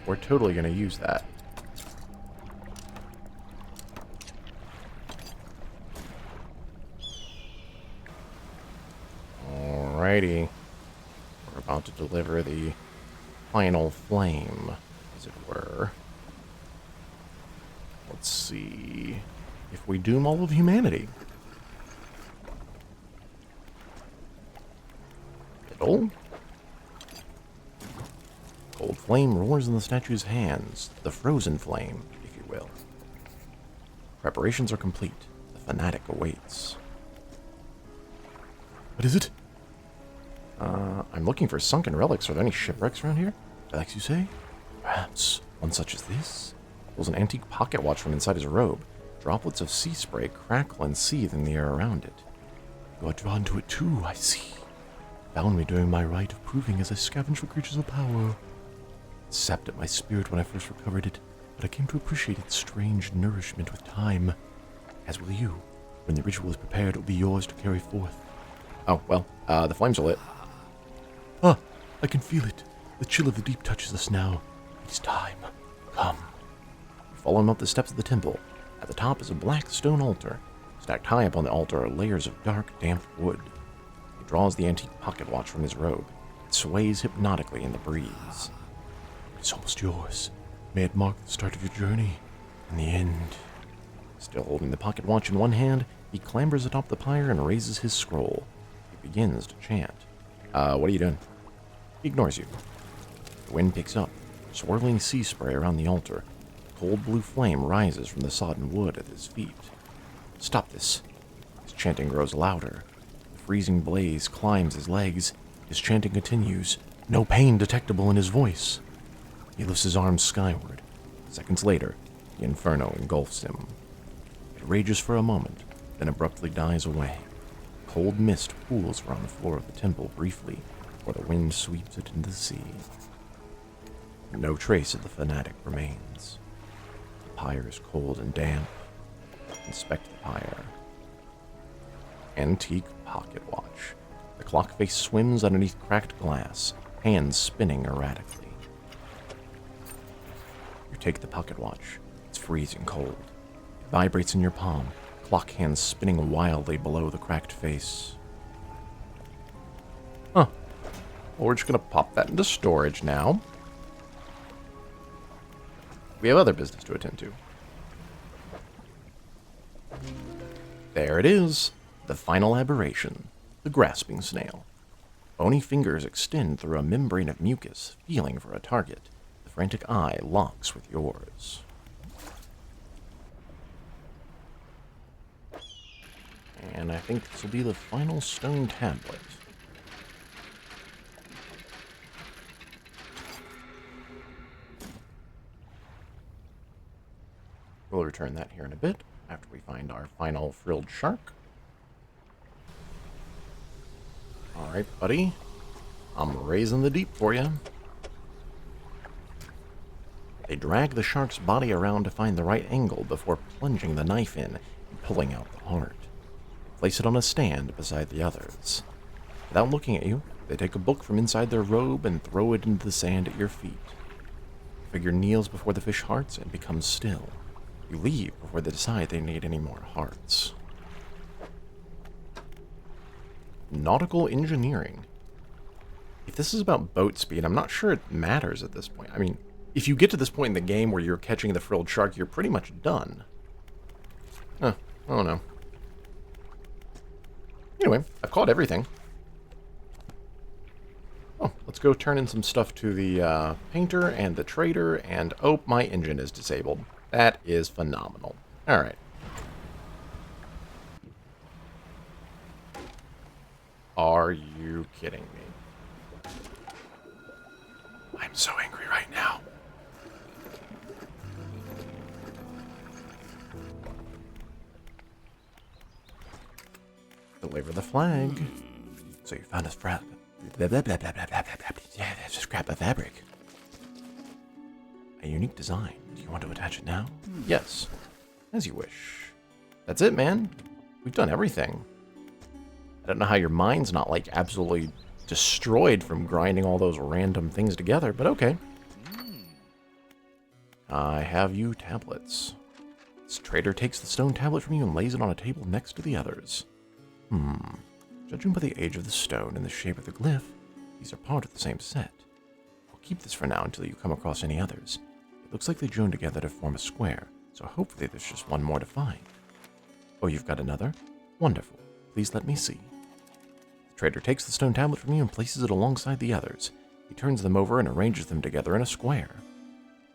We're totally going to use that. Alrighty. We're about to deliver the final flame, as it were. Let's see if we doom all of humanity. Middle. Cold flame roars in the statue's hands, the frozen flame, if you will. Preparations are complete. The fanatic awaits. What is it? I'm looking for sunken relics. Are there any shipwrecks around here? Relics, you say? Perhaps one such as this? Pulls an antique pocket watch from inside his robe. Droplets of sea spray crackle and seethe in the air around it. You are drawn to it too, I see. Found me during my rite of proving as I scavenge for creatures of power. It sapped at my spirit when I first recovered it, but I came to appreciate its strange nourishment with time. As will you. When the ritual is prepared, it will be yours to carry forth. Oh, well, the flames are lit. Huh. I can feel it. The chill of the deep touches us now. It's time. Come. You follow him up the steps of the temple. At the top is a black stone altar. Stacked high up on the altar are layers of dark, damp wood. He draws the antique pocket watch from his robe. It sways hypnotically in the breeze. It's almost yours. May it mark the start of your journey and the end. Still holding the pocket watch in one hand, he clambers atop the pyre and raises his scroll. He begins to chant. What are you doing? He ignores you. The wind picks up, swirling sea spray around the altar. A cold blue flame rises from the sodden wood at his feet. Stop this. His chanting grows louder. The freezing blaze climbs his legs. His chanting continues, no pain detectable in his voice. He lifts his arms skyward. Seconds later, the inferno engulfs him. It rages for a moment, then abruptly dies away. Cold mist pools around the floor of the temple briefly, before the wind sweeps it into the sea. No trace of the fanatic remains. The pyre is cold and damp. Inspect the pyre. Antique pocket watch. The clock face swims underneath cracked glass, hands spinning erratically. You take the pocket watch. It's freezing cold. It vibrates in your palm, clock hands spinning wildly below the cracked face. Huh. Well, we're just gonna pop that into storage now. We have other business to attend to. There it is. The final aberration. The grasping snail. Bony fingers extend through a membrane of mucus, feeling for a target. The frantic eye locks with yours. And I think this will be the final stone tablet. We'll return that here in a bit, after we find our final frilled shark. Alright, buddy. I'm raising the deep for you. They drag the shark's body around to find the right angle before plunging the knife in and pulling out the heart. They place it on a stand beside the others. Without looking at you, they take a book from inside their robe and throw it into the sand at your feet. The figure kneels before the fish hearts and becomes still. You leave before they decide they need any more hearts. Nautical engineering. If this is about boat speed, I'm not sure it matters at this point. I mean, if you get to this point in the game where you're catching the frilled shark, you're pretty much done. I don't know. Anyway, I've caught everything. Oh, let's go turn in some stuff to the painter and the trader, and oh, my engine is disabled. That is phenomenal. Alright. Are you kidding me? I'm so angry right now. Deliver the flag. So you found a scrap. Yeah, that's a scrap of fabric. A unique design. Do you want to attach it now? Yes. As you wish. That's it, man. We've done everything. I don't know how your mind's not, like, absolutely destroyed from grinding all those random things together, but okay. I have you tablets. This trader takes the stone tablet from you and lays it on a table next to the others. Judging by the age of the stone and the shape of the glyph, these are part of the same set. I'll keep this for now until you come across any others. It looks like they joined together to form a square, so hopefully there's just one more to find. Oh, you've got another? Wonderful. Please let me see. The trader takes the stone tablet from you and places it alongside the others. He turns them over and arranges them together in a square.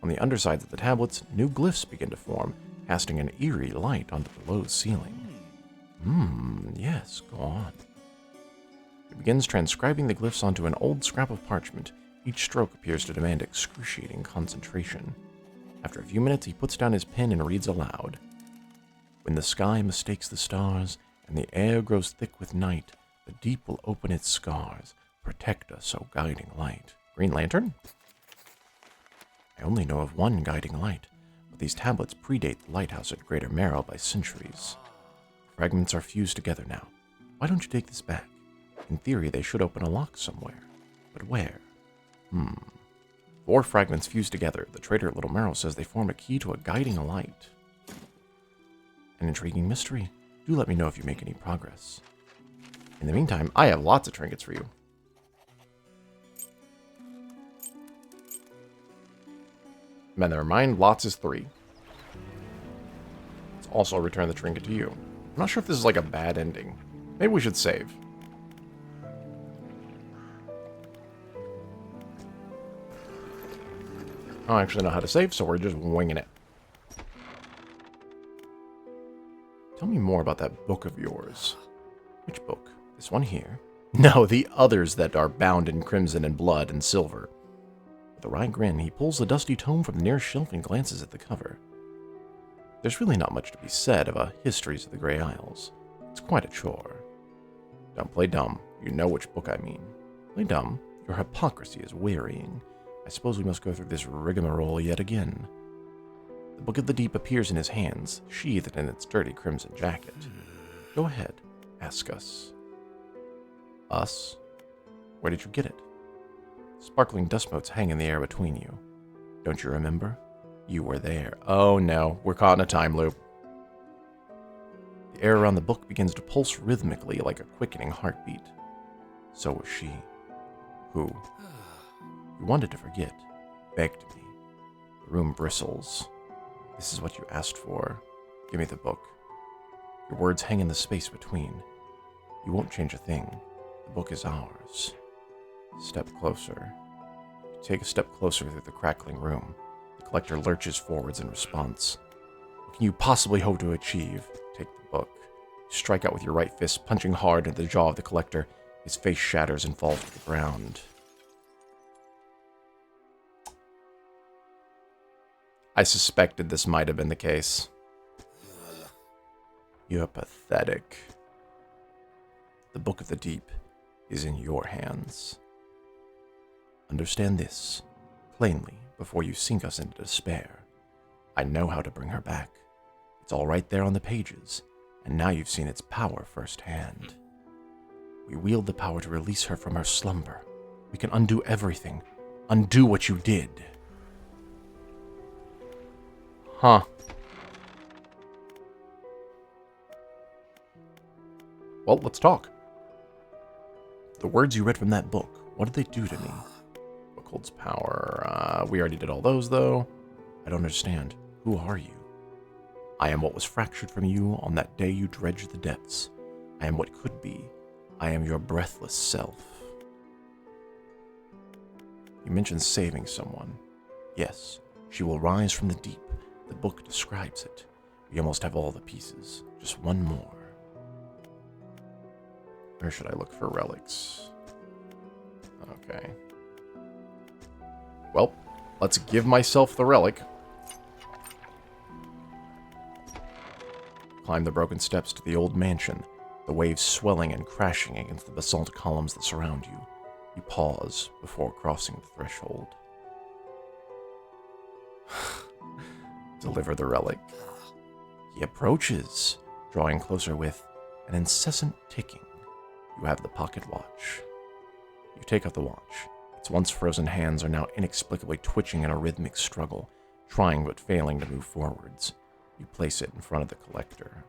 On the undersides of the tablets, new glyphs begin to form, casting an eerie light onto the low ceiling. Yes, go on. He begins transcribing the glyphs onto an old scrap of parchment. Each stroke appears to demand excruciating concentration. After a few minutes, he puts down his pen and reads aloud. When the sky mistakes the stars, and the air grows thick with night, the deep will open its scars. Protect us, O guiding light. Green Lantern? I only know of one guiding light, but these tablets predate the lighthouse at Greater Marrow by centuries. Fragments are fused together now. Why don't you take this back? In theory, they should open a lock somewhere. But where? 4 fragments fused together. The trader at Little Merrill says they form a key to a guiding light. An intriguing mystery. Do let me know if you make any progress. In the meantime, I have lots of trinkets for you. Man, never mind. Lots is 3. Let's also return the trinket to you. I'm not sure if this is like a bad ending. Maybe we should save. I don't actually know how to save, so we're just winging it. Tell me more about that book of yours. Which book? This one here? No, the others that are bound in crimson and blood and silver. With a wry grin, he pulls the dusty tome from the nearest shelf and glances at the cover. There's really not much to be said of a Histories of the Grey Isles. It's quite a chore. Don't play dumb. You know which book I mean. Play dumb. Your hypocrisy is wearying. I suppose we must go through this rigmarole yet again. The Book of the Deep appears in his hands, sheathed in its dirty crimson jacket. Go ahead. Ask us. Us? Where did you get it? Sparkling dust motes hang in the air between you. Don't you remember? You were there. Oh no, we're caught in a time loop. The air around the book begins to pulse rhythmically like a quickening heartbeat. So was she. Who? You wanted to forget. Begged me. The room bristles. This is what you asked for. Give me the book. Your words hang in the space between. You won't change a thing. The book is ours. Step closer. You take a step closer through the crackling room. The collector lurches forwards in response. What can you possibly hope to achieve? Take the book. You strike out with your right fist, punching hard into the jaw of the collector. His face shatters and falls to the ground. I suspected this might have been the case. You're pathetic. The Book of the Deep is in your hands. Understand this, plainly, before you sink us into despair. I know how to bring her back. It's all right there on the pages, and now you've seen its power firsthand. We wield the power to release her from her slumber. We can undo everything. Undo what you did. Huh. Well, let's talk. The words you read from that book, what did they do to me? Book holds power. We already did all those, though. I don't understand. Who are you? I am what was fractured from you on that day you dredged the depths. I am what could be. I am your breathless self. You mentioned saving someone. Yes, she will rise from the deep. The book describes it. We almost have all the pieces. Just one more. Where should I look for relics? Okay. Well, let's give myself the relic. Climb the broken steps to the old mansion, the waves swelling and crashing against the basalt columns that surround you. You pause before crossing the threshold. Deliver the relic. He approaches, drawing closer with an incessant ticking. You have the pocket watch. You take out the watch. Its once frozen hands are now inexplicably twitching in a rhythmic struggle, trying but failing to move forwards. You place it in front of the collector.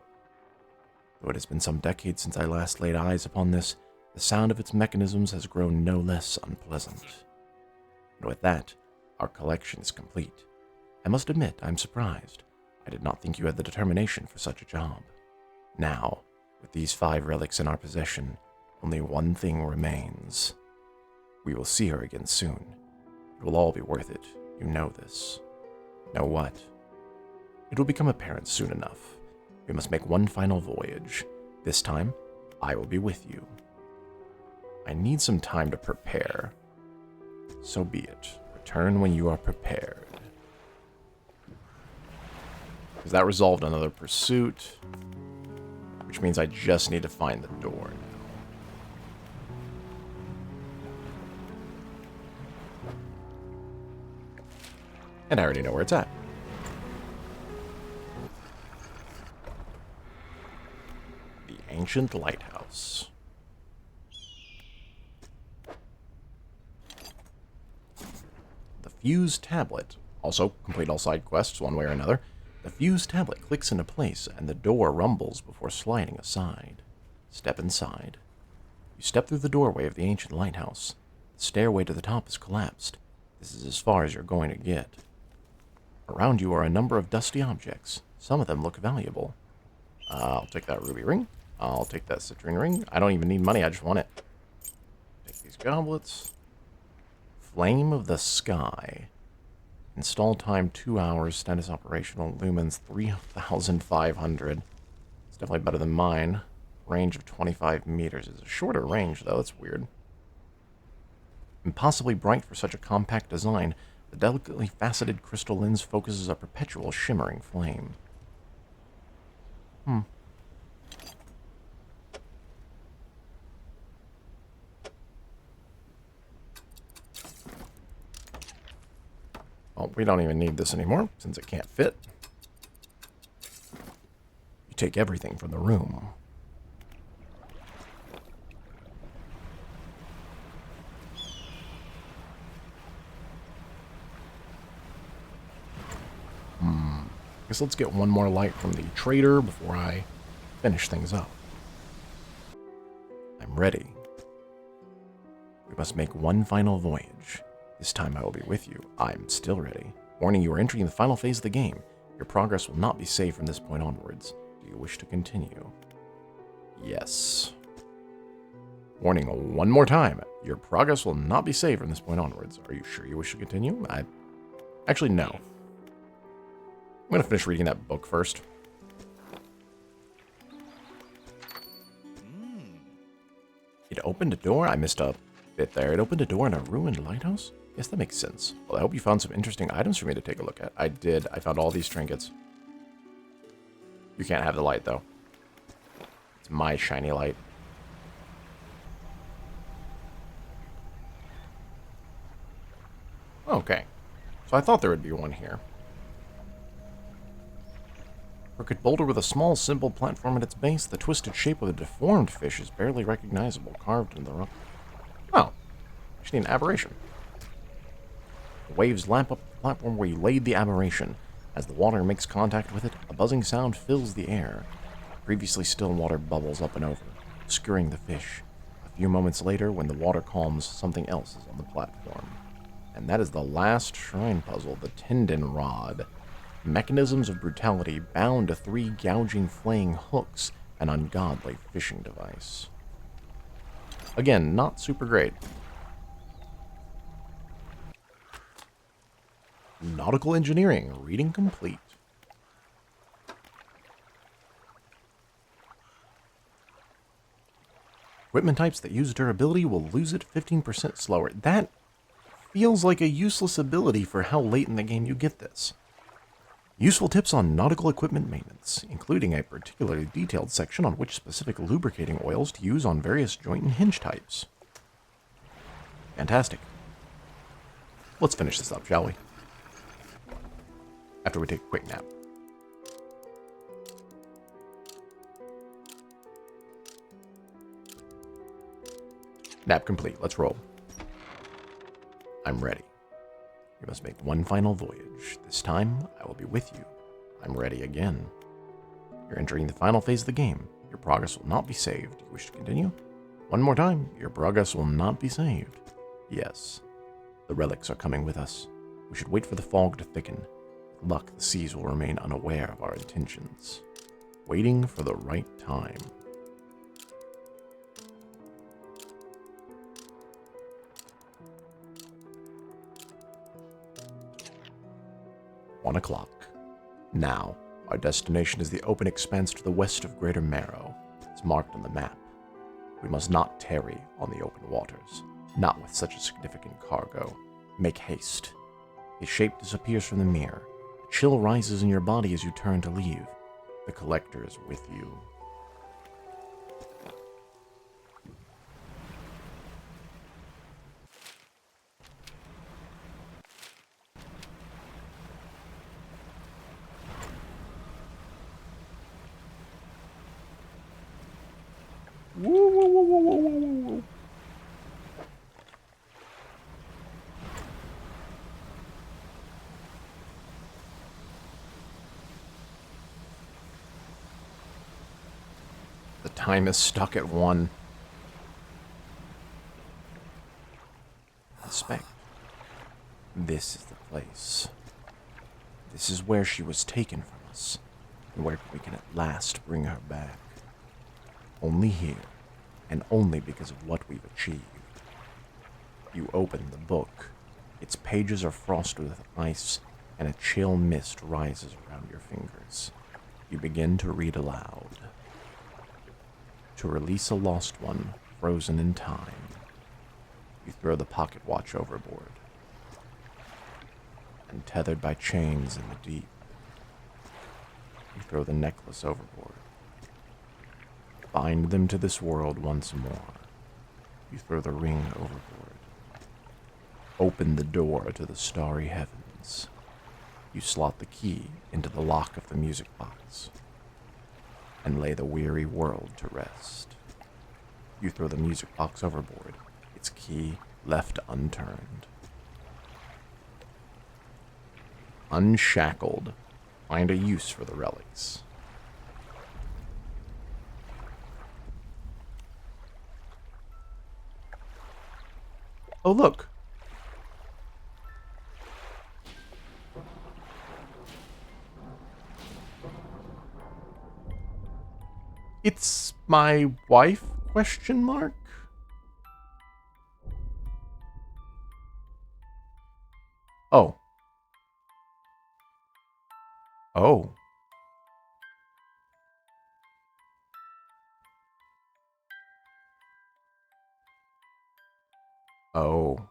Though it has been some decades since I last laid eyes upon this, the sound of its mechanisms has grown no less unpleasant. And with that, our collection is complete. I must admit, I'm surprised. I did not think you had the determination for such a job. Now, with these 5 relics in our possession, only one thing remains. We will see her again soon. It will all be worth it. You know this. Know what? It will become apparent soon enough. We must make one final voyage. This time, I will be with you. I need some time to prepare. So be it. Return when you are prepared. Because that resolved another pursuit, which means I just need to find the door now. And I already know where it's at. The ancient lighthouse. fuse tablet. Also, complete all side quests one way or another. The fuse tablet clicks into place, and the door rumbles before sliding aside. Step inside. You step through the doorway of the ancient lighthouse. The stairway to the top is collapsed. This is as far as you're going to get. Around you are a number of dusty objects. Some of them look valuable. I'll take that ruby ring. I'll take that citrine ring. I don't even need money, I just want it. Take these goblets. Flame of the Sky. Install time 2 hours. Status operational. Lumens 3,500. It's definitely better than mine. Range of 25 meters. It's a shorter range, though. That's weird. Impossibly bright for such a compact design, the delicately faceted crystal lens focuses a perpetual shimmering flame. Well, we don't even need this anymore, since it can't fit. You take everything from the room. Guess let's get one more light from the trader before I finish things up. I'm ready. We must make one final voyage. This time I will be with you. I'm still ready. Warning, you are entering the final phase of the game. Your progress will not be saved from this point onwards. Do you wish to continue? Yes. Warning, one more time. Your progress will not be saved from this point onwards. Are you sure you wish to continue? Actually, no. I'm going to finish reading that book first. It opened a door? I missed a bit there. It opened a door in a ruined lighthouse? Yes, that makes sense. Well, I hope you found some interesting items for me to take a look at. I did. I found all these trinkets. You can't have the light, though. It's my shiny light. Okay. So I thought there would be one here. Crooked boulder with a small, simple platform at its base. The twisted shape of a deformed fish is barely recognizable, carved into the rock. Oh. Actually an aberration. The waves lap up the platform where you laid the aberration. As the water makes contact with it, a buzzing sound fills the air. Previously still water bubbles up and over, obscuring the fish. A few moments later, when the water calms, something else is on the platform. And that is the last shrine puzzle, the Tendon Rod. Mechanisms of brutality bound to 3 gouging, flaying hooks, an ungodly fishing device. Again, not super great. Nautical engineering, reading complete. Equipment types that use durability will lose it 15% slower. That feels like a useless ability for how late in the game you get this. Useful tips on nautical equipment maintenance, including a particularly detailed section on which specific lubricating oils to use on various joint and hinge types. Fantastic. Let's finish this up, shall we? After we take a quick nap. Nap complete. Let's roll. I'm ready. We must make one final voyage. This time, I will be with you. I'm ready again. You're entering the final phase of the game. Your progress will not be saved. You wish to continue? One more time. Your progress will not be saved. Yes. The relics are coming with us. We should wait for the fog to thicken. With luck, the seas will remain unaware of our intentions. Waiting for the right time. "1:00. Now, our destination is the open expanse to the west of Greater Marrow. It's marked on the map. We must not tarry on the open waters, not with such a significant cargo. Make haste." His shape disappears from the mirror. A chill rises in your body as you turn to leave. The Collector is with you. Woo, woo, woo, woo, woo, woo, woo. Time is stuck at 1. Inspect. This is the place. This is where she was taken from us, and where we can at last bring her back. Only here, and only because of what we've achieved. You open the book. Its pages are frosted with ice, and a chill mist rises around your fingers. You begin to read aloud. To release a lost one, frozen in time. You throw the pocket watch overboard. And tethered by chains in the deep, you throw the necklace overboard. Bind them to this world once more. You throw the ring overboard. Open the door to the starry heavens. You slot the key into the lock of the music box. And lay the weary world to rest. You throw the music box overboard, its key left unturned. Unshackled, find a use for the relics. Oh, look. It's my wife, question mark? Oh. Oh. Oh.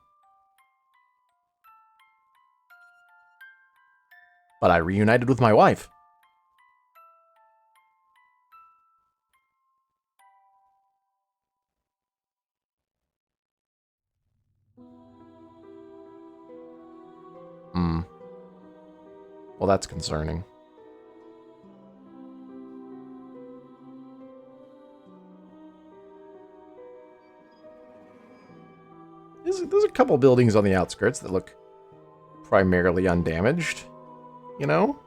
But I reunited with my wife. Well, that's concerning. There's a couple buildings on the outskirts that look primarily undamaged, you know?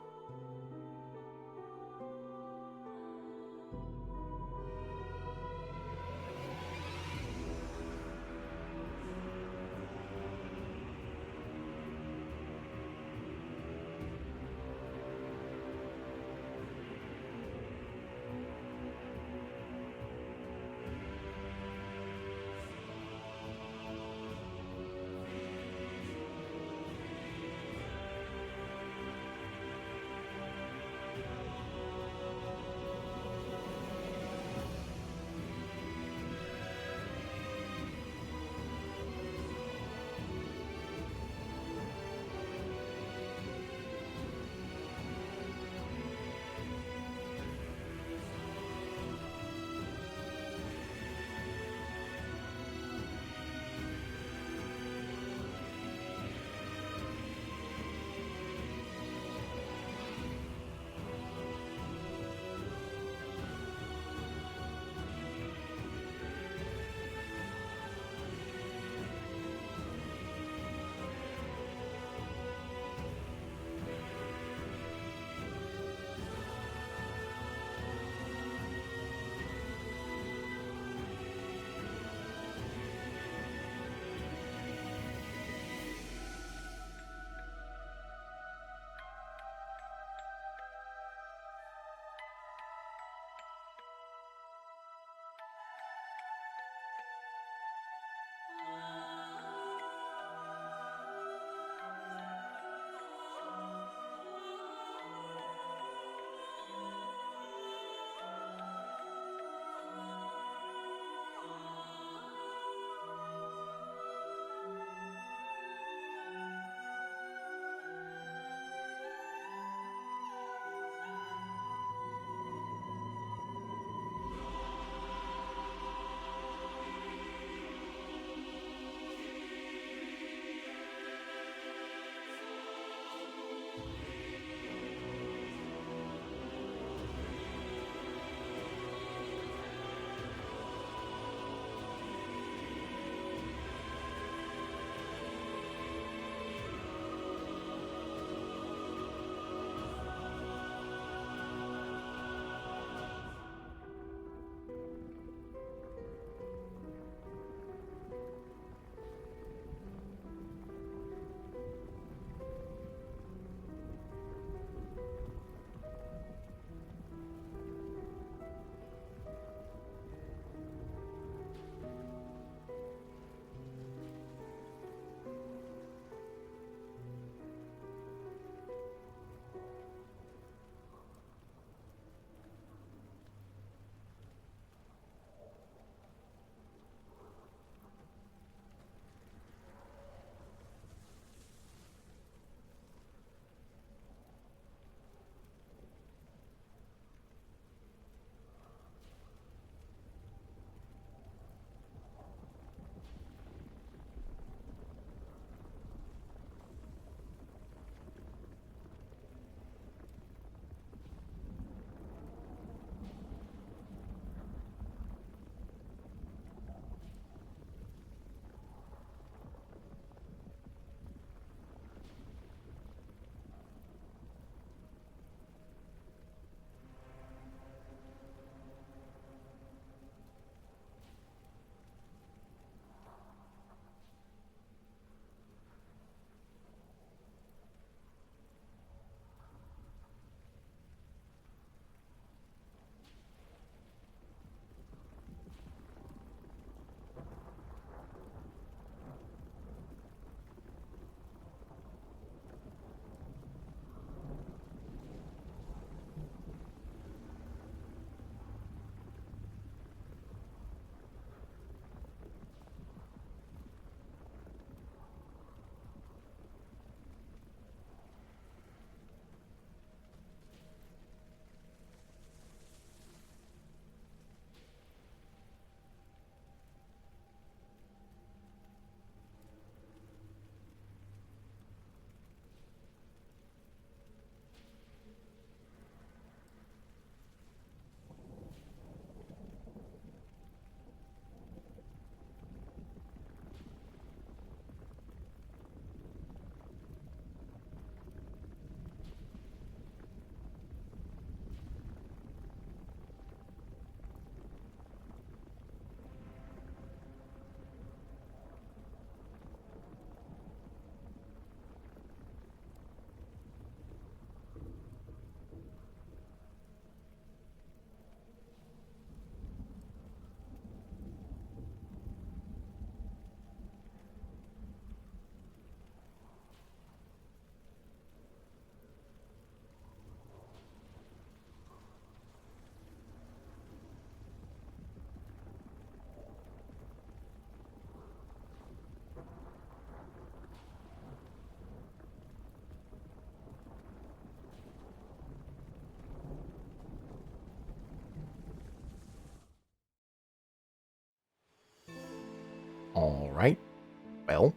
Well,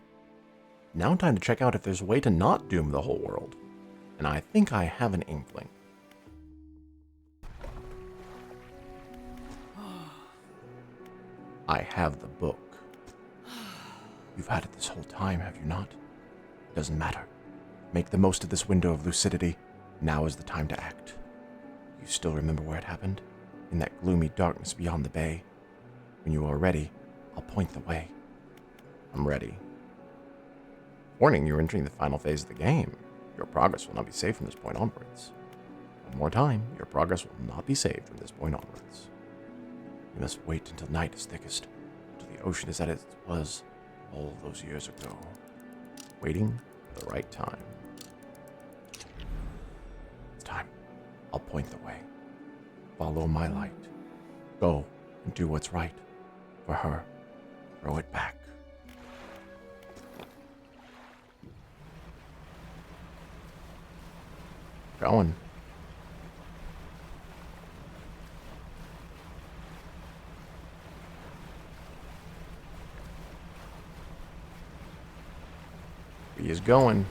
now time to check out if there's a way to not doom the whole world. And I think I have an inkling. I have the book. You've had it this whole time, have you not? It doesn't matter. Make the most of this window of lucidity. Now is the time to act. You still remember where it happened? In that gloomy darkness beyond the bay. When you are ready, I'll point the way. I'm ready. Warning, you're entering the final phase of the game. Your progress will not be saved from this point onwards. One more time, your progress will not be saved from this point onwards. You must wait until night is thickest, until the ocean is as it was all those years ago. Waiting for the right time. It's time. I'll point the way. Follow my light. Go and do what's right. For her, throw it back. Going. He is going.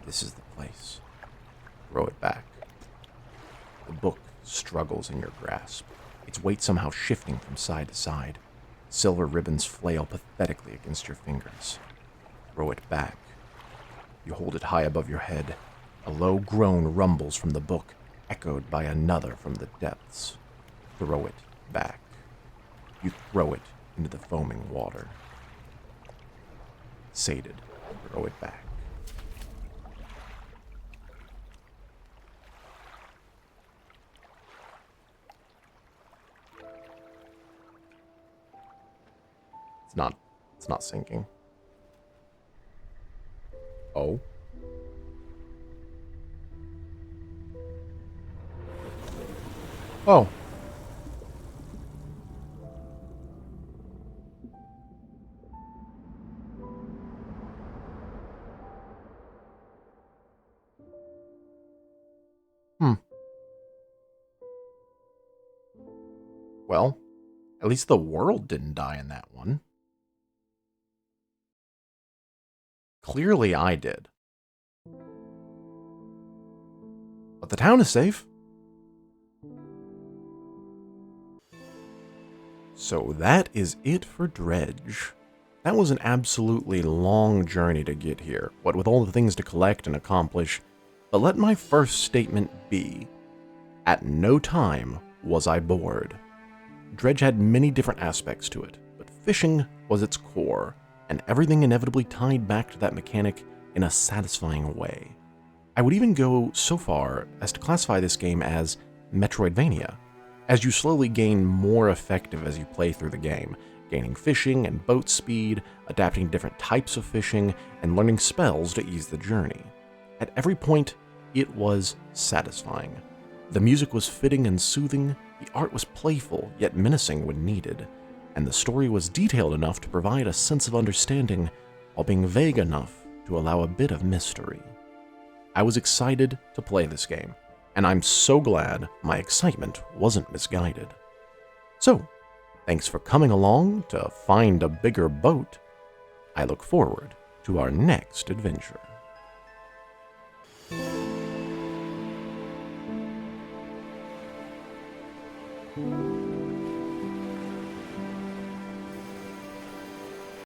This is the place. Throw it back. The book struggles in your grasp, its weight somehow shifting from side to side. Silver ribbons flail pathetically against your fingers. Throw it back. You hold it high above your head. A low groan rumbles from the book, echoed by another from the depths. Throw it back. You throw it into the foaming water. Sated, throw it back. It's not sinking. Oh. Oh. Well, at least the world didn't die in that one. Clearly I did. But the town is safe. So that is it for Dredge. That was an absolutely long journey to get here, what with all the things to collect and accomplish. But let my first statement be, at no time was I bored. Dredge had many different aspects to it, but fishing was its core, and everything inevitably tied back to that mechanic in a satisfying way. I would even go so far as to classify this game as Metroidvania, as you slowly gain more effective as you play through the game, gaining fishing and boat speed, adapting different types of fishing, and learning spells to ease the journey. At every point, it was satisfying. The music was fitting and soothing, the art was playful yet menacing when needed, and the story was detailed enough to provide a sense of understanding while being vague enough to allow a bit of mystery. I was excited to play this game, and I'm so glad my excitement wasn't misguided. So, thanks for coming along to find a bigger boat. I look forward to our next adventure.